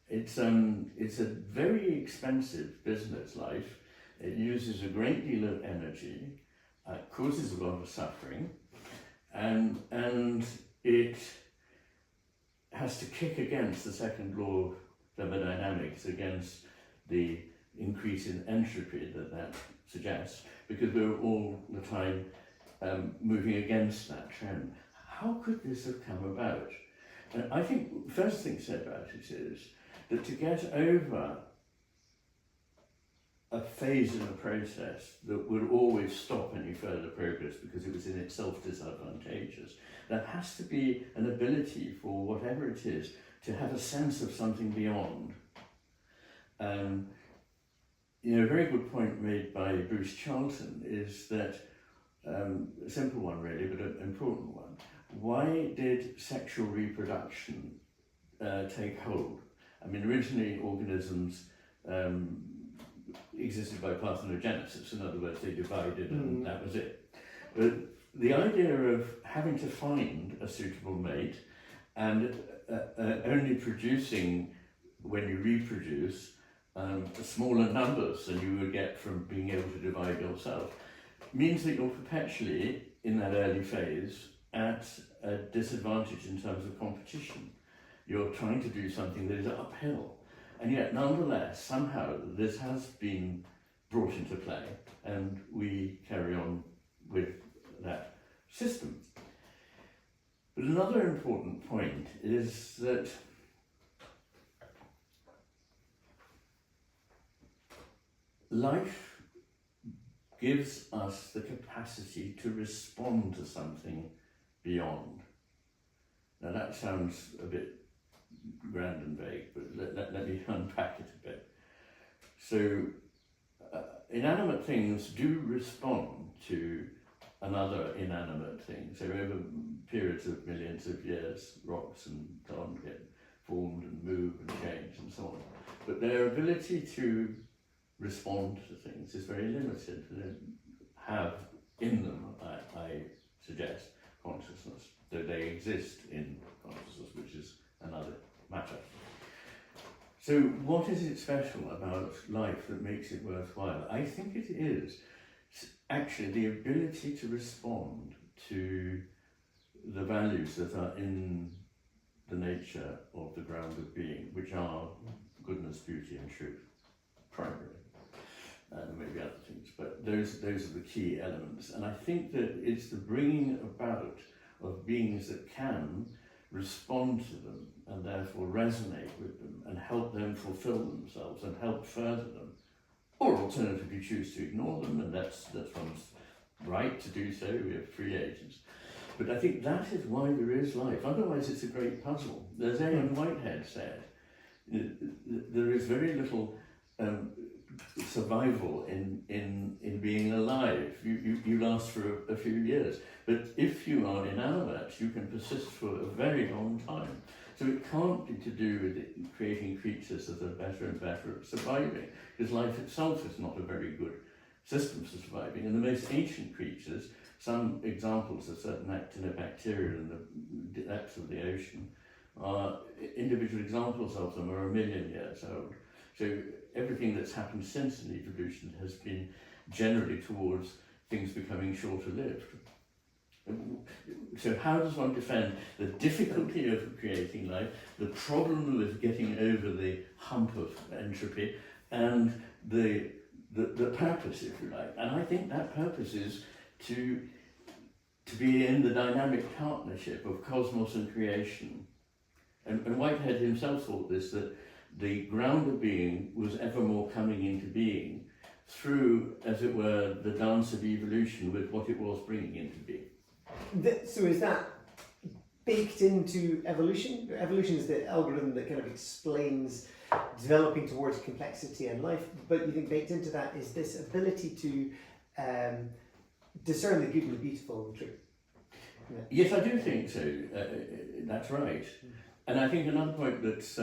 It's a very expensive business, life. It uses a great deal of energy, causes a lot of suffering, and it has to kick against the second law of thermodynamics, against the increase in entropy that suggests, because we're all the time moving against that trend. How could this have come about? And I think the first thing said about it is that to get over a phase in a process that would always stop any further progress because it was in itself disadvantageous, there has to be an ability for whatever it is to have a sense of something beyond. A very good point made by Bruce Charlton is that, a simple one really, but an important one. Why did sexual reproduction take hold? I mean, originally organisms existed by parthenogenesis. In other words, they divided and that was it. But the idea of having to find a suitable mate and only producing, when you reproduce, smaller numbers than you would get from being able to divide yourself, means that you're perpetually, in that early phase, at a disadvantage in terms of competition. You're trying to do something that is uphill. And yet, nonetheless, somehow this has been brought into play, and we carry on with that system. But another important point is that life gives us the capacity to respond to something beyond. Now that sounds a bit grand and vague, but let me unpack it a bit. So inanimate things do respond to another inanimate thing. So over periods of millions of years, rocks and so on get formed and move and change and so on. But their ability to respond to things is very limited. They don't have in them, I suggest, consciousness, though they exist in consciousness, which is another matter. So what is it special about life that makes it worthwhile? I think it is actually the ability to respond to the values that are in the nature of the ground of being, which are goodness, beauty and truth, primarily. And maybe other things, but those are the key elements. And I think that it's the bringing about of beings that can respond to them and therefore resonate with them and help them fulfill themselves and help further them, or alternatively choose to ignore them, and that's one's right to do so. We have free agents. But I think that is why there is life. Otherwise, it's a great puzzle. As Iain Whitehead said, there is very little survival in being alive. You last for a few years, but if you are inanimate, you can persist for a very long time. So it can't be to do with it creating creatures that are better and better at surviving, because life itself is not a very good system for surviving. And the most ancient creatures, some examples of certain actinobacteria in the depths of the ocean, are individual examples of them are 1 million years old. So everything that's happened since in evolution has been generally towards things becoming shorter lived. So how does one defend the difficulty of creating life, the problem of getting over the hump of entropy, and the purpose, if you like? And I think that purpose is to be in the dynamic partnership of cosmos and creation. And Whitehead himself thought this, that the ground of being was evermore coming into being through, as it were, the dance of evolution with what it was bringing into being. So is that baked into evolution? Evolution is the algorithm that kind of explains developing towards complexity and life, but you think baked into that is this ability to discern the good and the beautiful and the true? Yeah. Yes, I do think so. That's right. And I think another point that's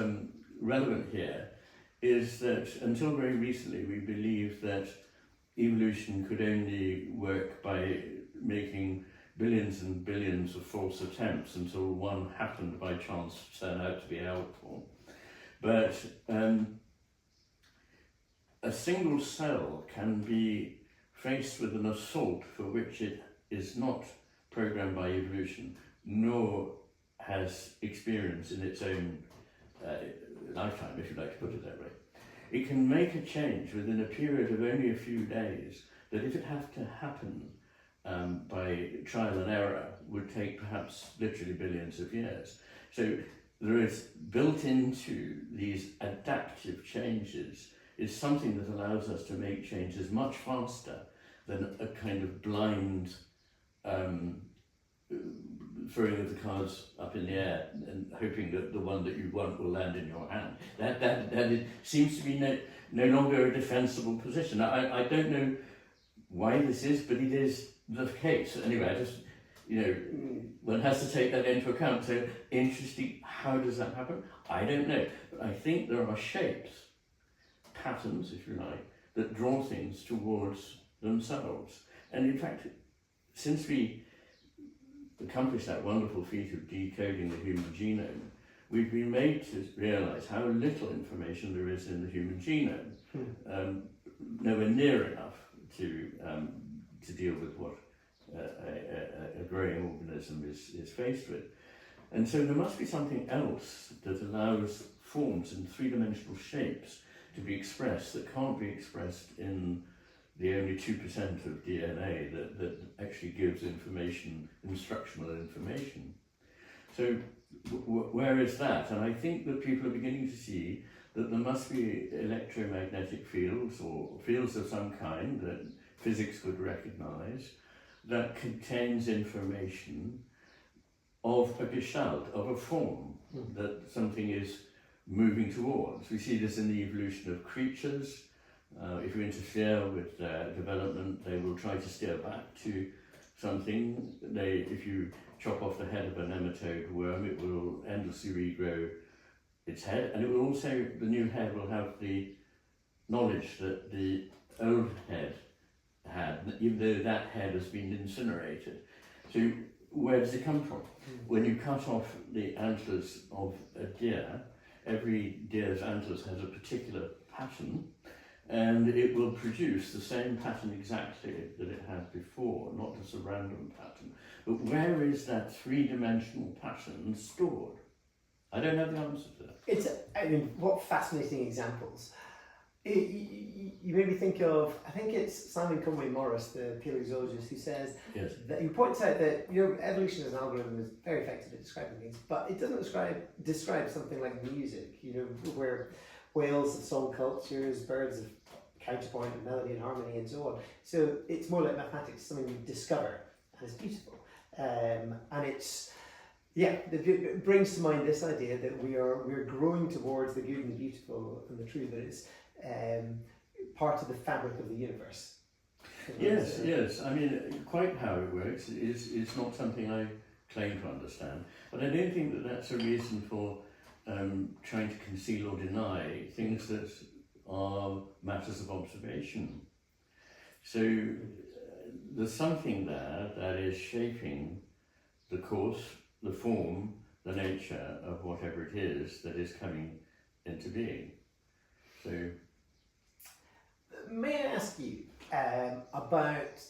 relevant here is that until very recently we believed that evolution could only work by making billions and billions of false attempts until one happened by chance to turn out to be helpful. But a single cell can be faced with an assault for which it is not programmed by evolution, nor has experience in its own lifetime, if you like to put it that way. It can make a change within a period of only a few days that, if it had to happen by trial and error, would take perhaps literally billions of years. So there is built into these adaptive changes is something that allows us to make changes much faster than a kind of blind throwing of the cards up in the air and hoping that the one that you want will land in your hand. That seems to be no longer a defensible position. I don't know why this is, but it is the case. Anyway, I just, one has to take that into account. So interesting, how does that happen? I don't know. But I think there are shapes, patterns, if you like, that draw things towards themselves. And in fact, since we accomplished that wonderful feat of decoding the human genome, we've been made to realise how little information there is in the human genome, nowhere near enough to deal with what a growing organism is faced with. And so there must be something else that allows forms in three-dimensional shapes to be expressed that can't be expressed in the only 2% of DNA that actually gives information, instructional information. So where is that? And I think that people are beginning to see that there must be electromagnetic fields or fields of some kind that physics could recognize that contains information of a gestalt, of a form that something is moving towards. We see this in the evolution of creatures. If you interfere with their development, they will try to steer back to something. If you chop off the head of a nematode worm, it will endlessly regrow its head, and it will also, the new head will have the knowledge that the old head had, even though that head has been incinerated. So where does it come from? When you cut off the antlers of a deer, every deer's antlers has a particular pattern, and it will produce the same pattern exactly that it had before, not just a random pattern. But where is that three-dimensional pattern stored? I don't have the answer to that. What fascinating examples. You made me think of, I think it's Simon Conway Morris, the paleozoologist, who says, yes, that he points out that evolution as an algorithm is very effective at describing things, but it doesn't describe something like music, where whales have song cultures, birds have counterpoint and melody and harmony and so on. So it's more like mathematics, something you discover, and it's beautiful. And it brings to mind this idea that we're growing towards the good and the beautiful and the true, that it's part of the fabric of the universe. Yes. I mean, quite how it works is not something I claim to understand. But I don't think that that's a reason for trying to conceal or deny things that are matters of observation. So there's something there that is shaping the course, the form, the nature of whatever it is that is coming into being. So, may I ask you about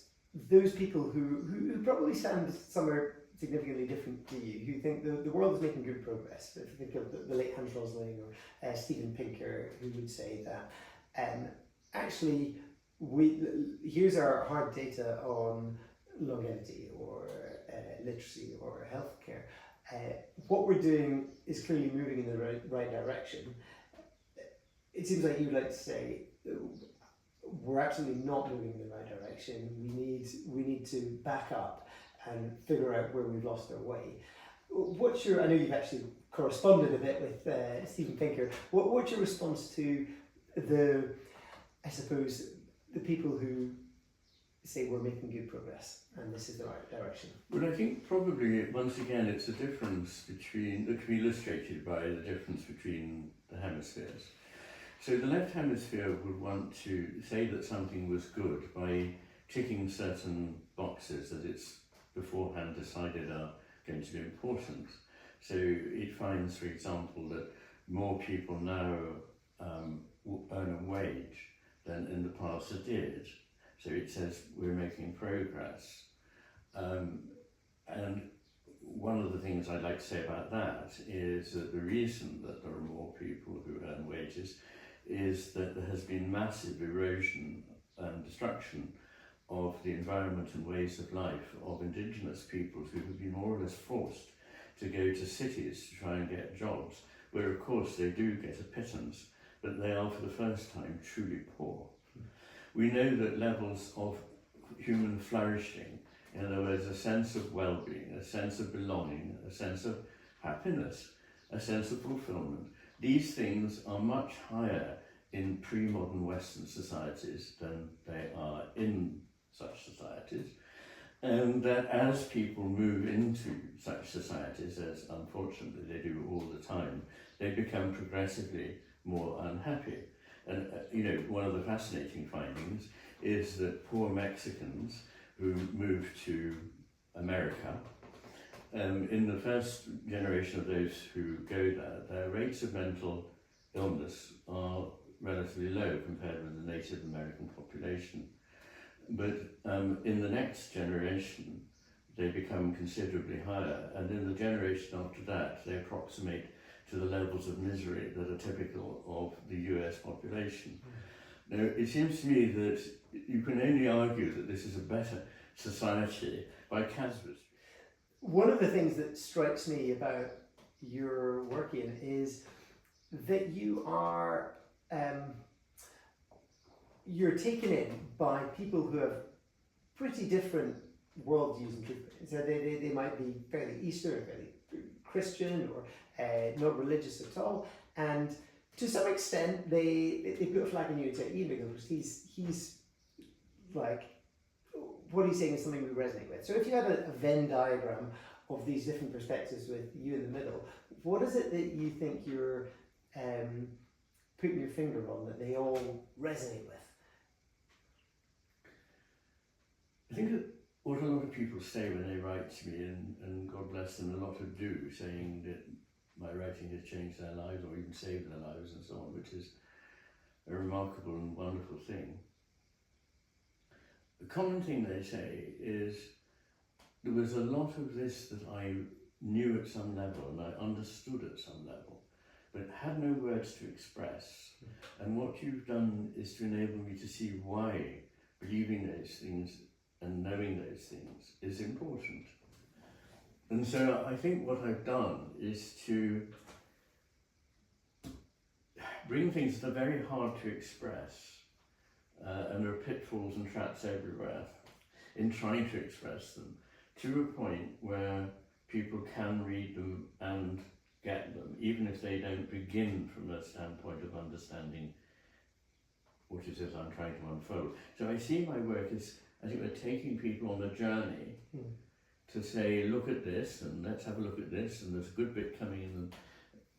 those people who probably stand somewhere significantly different to you, who think the world is making good progress? If you think of the late Hans Rosling or Steven Pinker, who would say that actually here's our hard data on longevity or literacy or healthcare. What we're doing is clearly moving in the right direction. It seems like you would like to say we're absolutely not moving in the right direction. We need to back up and figure out where we've lost our way. I know you've actually corresponded a bit with Steven Pinker. What's your response to the people who say we're making good progress and this is the right direction? Well, I think probably, once again, it's a difference that can be illustrated by the difference between the hemispheres. So the left hemisphere would want to say that something was good by ticking certain boxes that it's beforehand decided are going to be important. So it finds, for example, that more people now earn a wage than in the past it did. So it says we're making progress. And one of the things I'd like to say about that is that the reason that there are more people who earn wages is that there has been massive erosion and destruction of the environment and ways of life of indigenous peoples who have been more or less forced to go to cities to try and get jobs, where of course they do get a pittance, but they are for the first time truly poor. We know that levels of human flourishing, in other words, a sense of well-being, a sense of belonging, a sense of happiness, a sense of fulfillment, these things are much higher in pre-modern Western societies than they are in such societies, and that as people move into such societies, as unfortunately they do all the time, they become progressively more unhappy. And one of the fascinating findings is that poor Mexicans who move to America, in the first generation of those who go there, their rates of mental illness are relatively low compared with the Native American population. But in the next generation, they become considerably higher, and in the generation after that, they approximate to the levels of misery that are typical of the US population. Now, it seems to me that you can only argue that this is a better society by casuistry. One of the things that strikes me about your work, Iain, is that you are you're taken in by people who have pretty different worldviews and viewpoints. So they might be fairly Eastern or fairly Christian or not religious at all, and to some extent they put a flag in you and say, Iain McGilchrist, he's like, what he's saying is something we resonate with. So if you had a Venn diagram of these different perspectives with you in the middle, what is it that you think you're putting your finger on that they all resonate with? I think that what a lot of people say when they write to me, and God bless them, a lot of do, saying that my writing has changed their lives or even saved their lives and so on, which is a remarkable and wonderful thing. The common thing they say is there was a lot of this that I knew at some level and I understood at some level, but had no words to express. And what you've done is to enable me to see why believing those things and knowing those things is important. And so I think what I've done is to bring things that are very hard to express, and there are pitfalls and traps everywhere in trying to express them, to a point where people can read them and get them, even if they don't begin from a standpoint of understanding what it is I'm trying to unfold. So I see my work as it were taking people on a journey to say, look at this, and let's have a look at this, and there's a good bit coming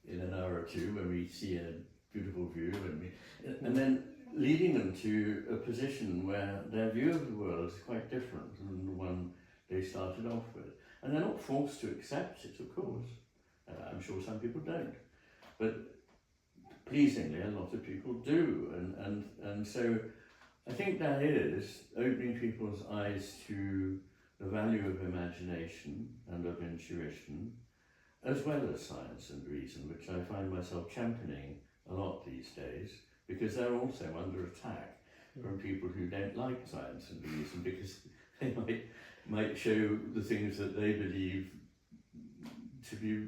in an hour or two when we see a beautiful view, and then leading them to a position where their view of the world is quite different than the one they started off with. And they're not forced to accept it, of course. I'm sure some people don't. But pleasingly, a lot of people do. And so I think that is opening people's eyes to the value of imagination and of intuition, as well as science and reason, which I find myself championing a lot these days, because they're also under attack from people who don't like science and reason, because they might show the things that they believe to be,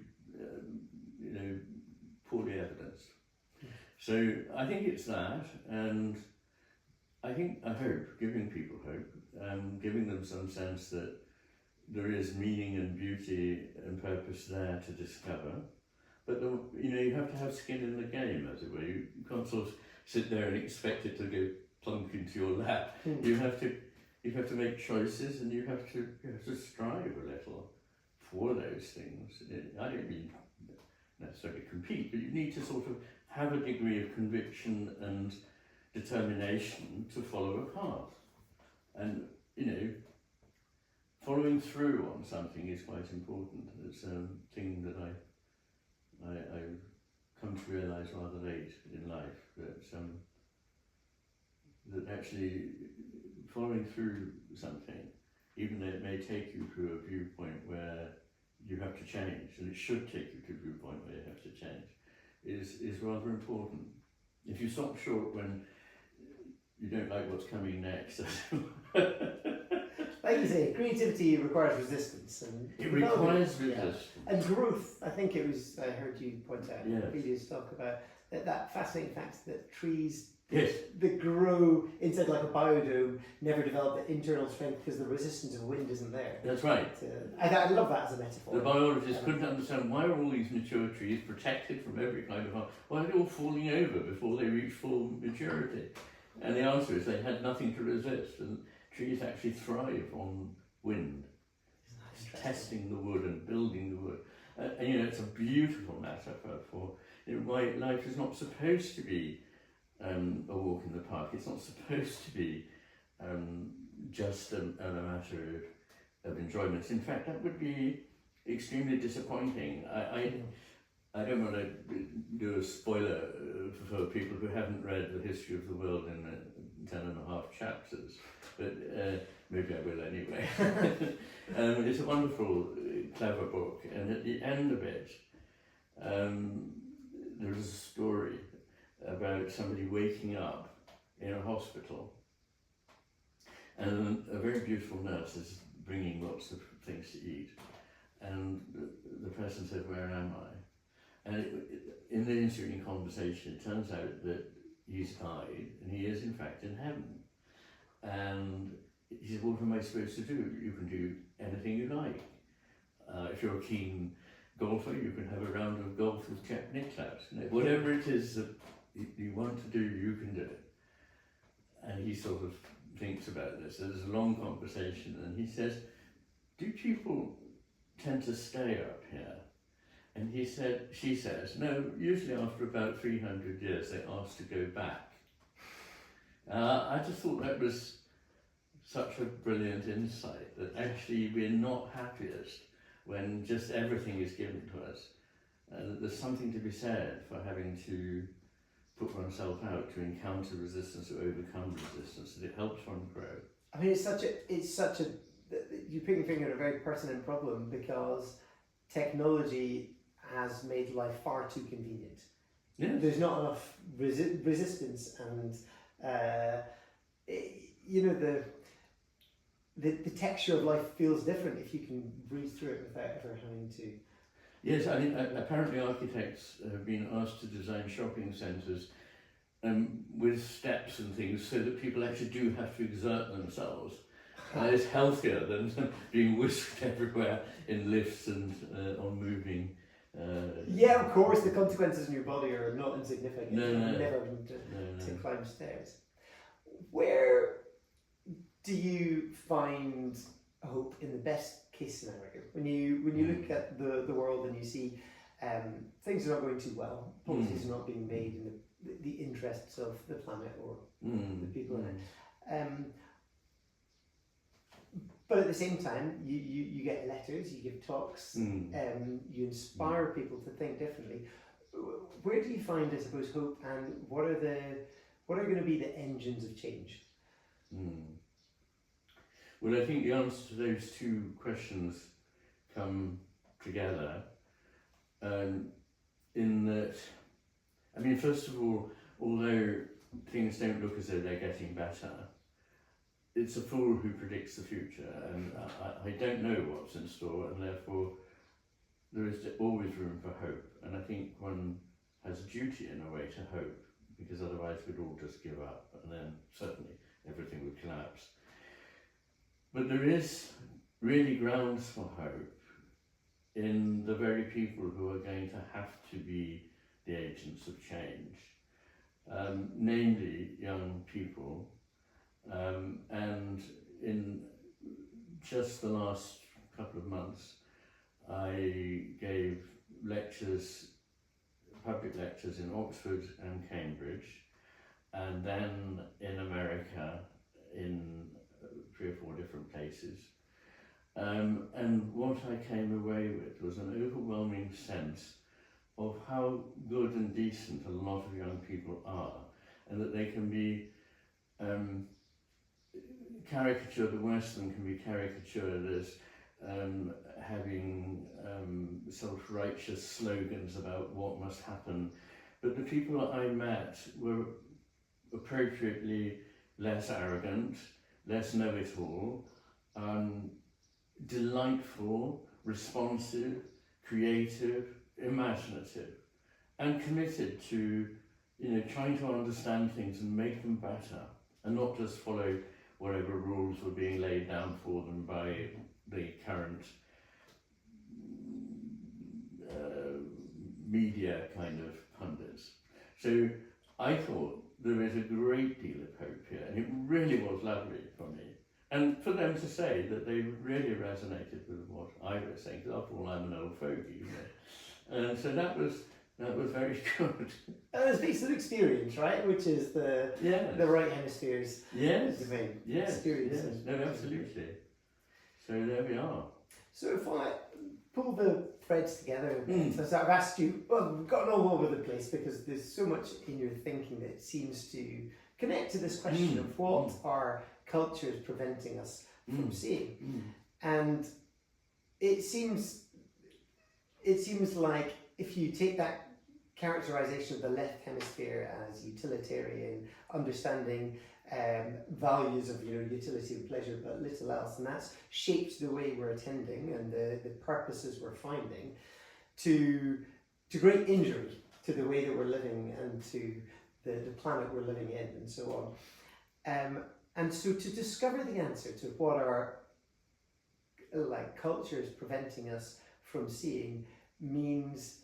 poorly evidenced. So I think it's that, and I hope, giving people hope, giving them some sense that there is meaning and beauty and purpose there to discover. But you have to have skin in the game, as it were. You can't sort of sit there and expect it to go plunk into your lap. You have to make choices, and you have to strive a little for those things. I don't mean necessarily compete, but you need to sort of have a degree of conviction and determination to follow a path. And following through on something is quite important. It's a thing that I've come to realise rather late in life, that actually following through something, even though it may take you to a viewpoint where you have to change, and it should take you to a viewpoint where you have to change, is rather important. If you stop short when you don't like what's coming next, like you say, creativity requires resistance, and it requires resistance and growth. I think it was, I heard you point out in Yes. the previous talk about that fascinating fact that trees Yes. that grow inside like a biodome never develop the internal strength because the resistance of wind isn't there. That's right. I love that as a metaphor. The biologists couldn't understand why are all these mature trees protected from every kind of harm. Why are they all falling over before they reach full maturity? And the answer is they had nothing to resist, and trees actually thrive on wind, testing the wood and building the wood. And it's a beautiful metaphor for why life is not supposed to be a walk in the park. It's not supposed to be just a matter of enjoyment. In fact, that would be extremely disappointing. I don't want to do a spoiler for people who haven't read The History of the World in 10.5 chapters, but maybe I will anyway. It's a wonderful, clever book, and at the end of it, there's a story about somebody waking up in a hospital, and a very beautiful nurse is bringing lots of things to eat, and the person said, "Where am I?" And in the ensuing conversation, it turns out that he's died, and he is in fact in heaven. And he said, "What am I supposed to do?" "You can do anything you like. If you're a keen golfer, you can have a round of golf with Jack Nicklaus. Whatever it is that you want to do, you can do it." And he sort of thinks about this. There's a long conversation, and he says, "Do people tend to stay up here?" And she says, "No, usually after about 300 years they ask to go back." I just thought that was such a brilliant insight, that actually we're not happiest when just everything is given to us. There's something to be said for having to put oneself out to encounter resistance or overcome resistance, that it helps one grow. I mean, it's such a, you pick your finger at a very pertinent problem, because technology has made life far too convenient. Yes. There's not enough resistance, and the texture of life feels different if you can breathe through it without ever having to. Yes, I mean, apparently architects have been asked to design shopping centres with steps and things, so that people actually do have to exert themselves. It's healthier than being whisked everywhere in lifts and on moving. Yeah, of course, the consequences in your body are not insignificant. No. Never having to climb stairs. Where do you find hope in the best case scenario. When you look at the world and you see things are not going too well, policies are not being made in the interests of the planet or the people in it. But at the same time, you get letters, you give talks, you inspire people to think differently. Where do you find, I suppose, hope, and what are going to be the engines of change? Well, I think the answer to those two questions come together in that, I mean, first of all, although things don't look as though they're getting better, it's a fool who predicts the future, and I don't know what's in store, and therefore there is always room for hope. And I think one has a duty in a way to hope, because otherwise we'd all just give up, and then certainly everything would collapse. But there is really grounds for hope in the very people who are going to have to be the agents of change, namely young people. And in just the last couple of months, I gave lectures, public lectures in Oxford and Cambridge, and then in America in 3 or 4 different places. And what I came away with was an overwhelming sense of how good and decent a lot of young people are, and that they can be caricatured, the worst of them can be caricatured as having self-righteous slogans about what must happen. But the people that I met were appropriately less arrogant, less know-it-all, delightful, responsive, creative, imaginative, and committed to, trying to understand things and make them better, and not just follow whatever rules were being laid down for them by the current media kind of pundits. So I thought there is a great deal of hope here, and it really was lovely for me. And for them to say that they really resonated with what I was saying, because after all, I'm an old fogey, And so that was very good. And it's based on experience, right? Which is the right hemispheres. Yes. Domain. Yes. Experience. Yes. No, absolutely. So there we are. So if I pull the threads together, so I've asked you, well, we've gotten all over the place because there's so much in your thinking that seems to connect to this question of what are cultures preventing us from seeing. And it seems like if you take that characterization of the left hemisphere as utilitarian, understanding values of utility and pleasure but little else, and that's shaped the way we're attending and the purposes we're finding, to great injury to the way that we're living and to the planet we're living in and so on. And so to discover the answer to what are cultures preventing us from seeing means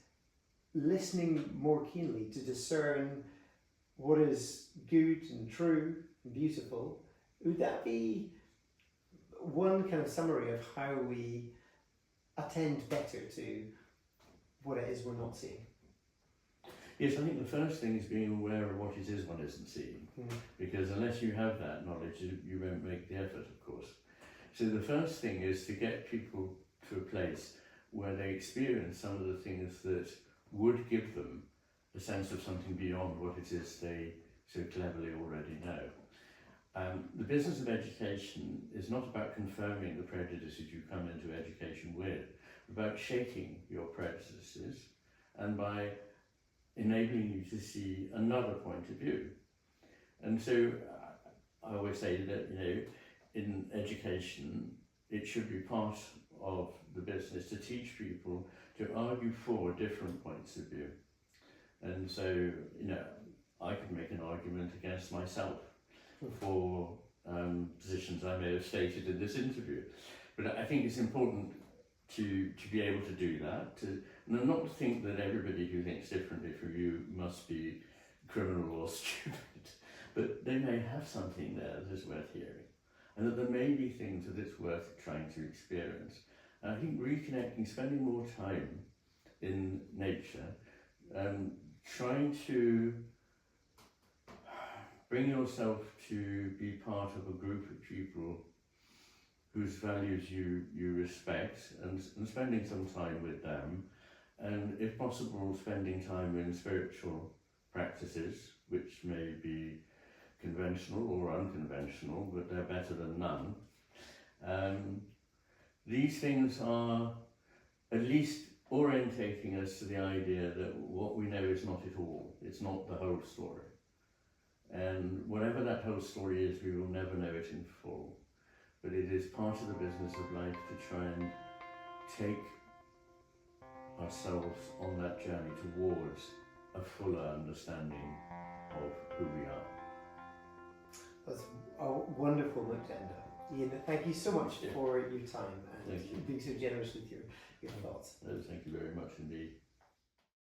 listening more keenly to discern what is good and true and beautiful. Would that be one kind of summary of how we attend better to what it is we're not seeing? Yes, I think the first thing is being aware of what it is one isn't seeing, because unless you have that knowledge, you won't make the effort, of course. So the first thing is to get people to a place where they experience some of the things that would give them a sense of something beyond what it is they so cleverly already know. The business of education is not about confirming the prejudices you come into education with, but about shaking your prejudices and by enabling you to see another point of view. And so I always say that, in education, it should be part of the business to teach people to argue for different points of view. And so, I could make an argument against myself for positions I may have stated in this interview. But I think it's important to be able to do that, not to think that everybody who thinks differently from you must be criminal or stupid, but they may have something there that is worth hearing, and that there may be things that it's worth trying to experience. And I think reconnecting, spending more time in nature, trying to bring yourself to be part of a group of people whose values you respect, and spending some time with them, and if possible spending time in spiritual practices, which may be conventional or unconventional, but they're better than none. These things are at least orientating us to the idea that what we know is not it all, it's not the whole story. And whatever that whole story is, we will never know it in full. But it is part of the business of life to try and take ourselves on that journey towards a fuller understanding of who we are. That's a wonderful note to end on. Iain, thank you so much for your time and being so generous with your thoughts. Thank you very much indeed.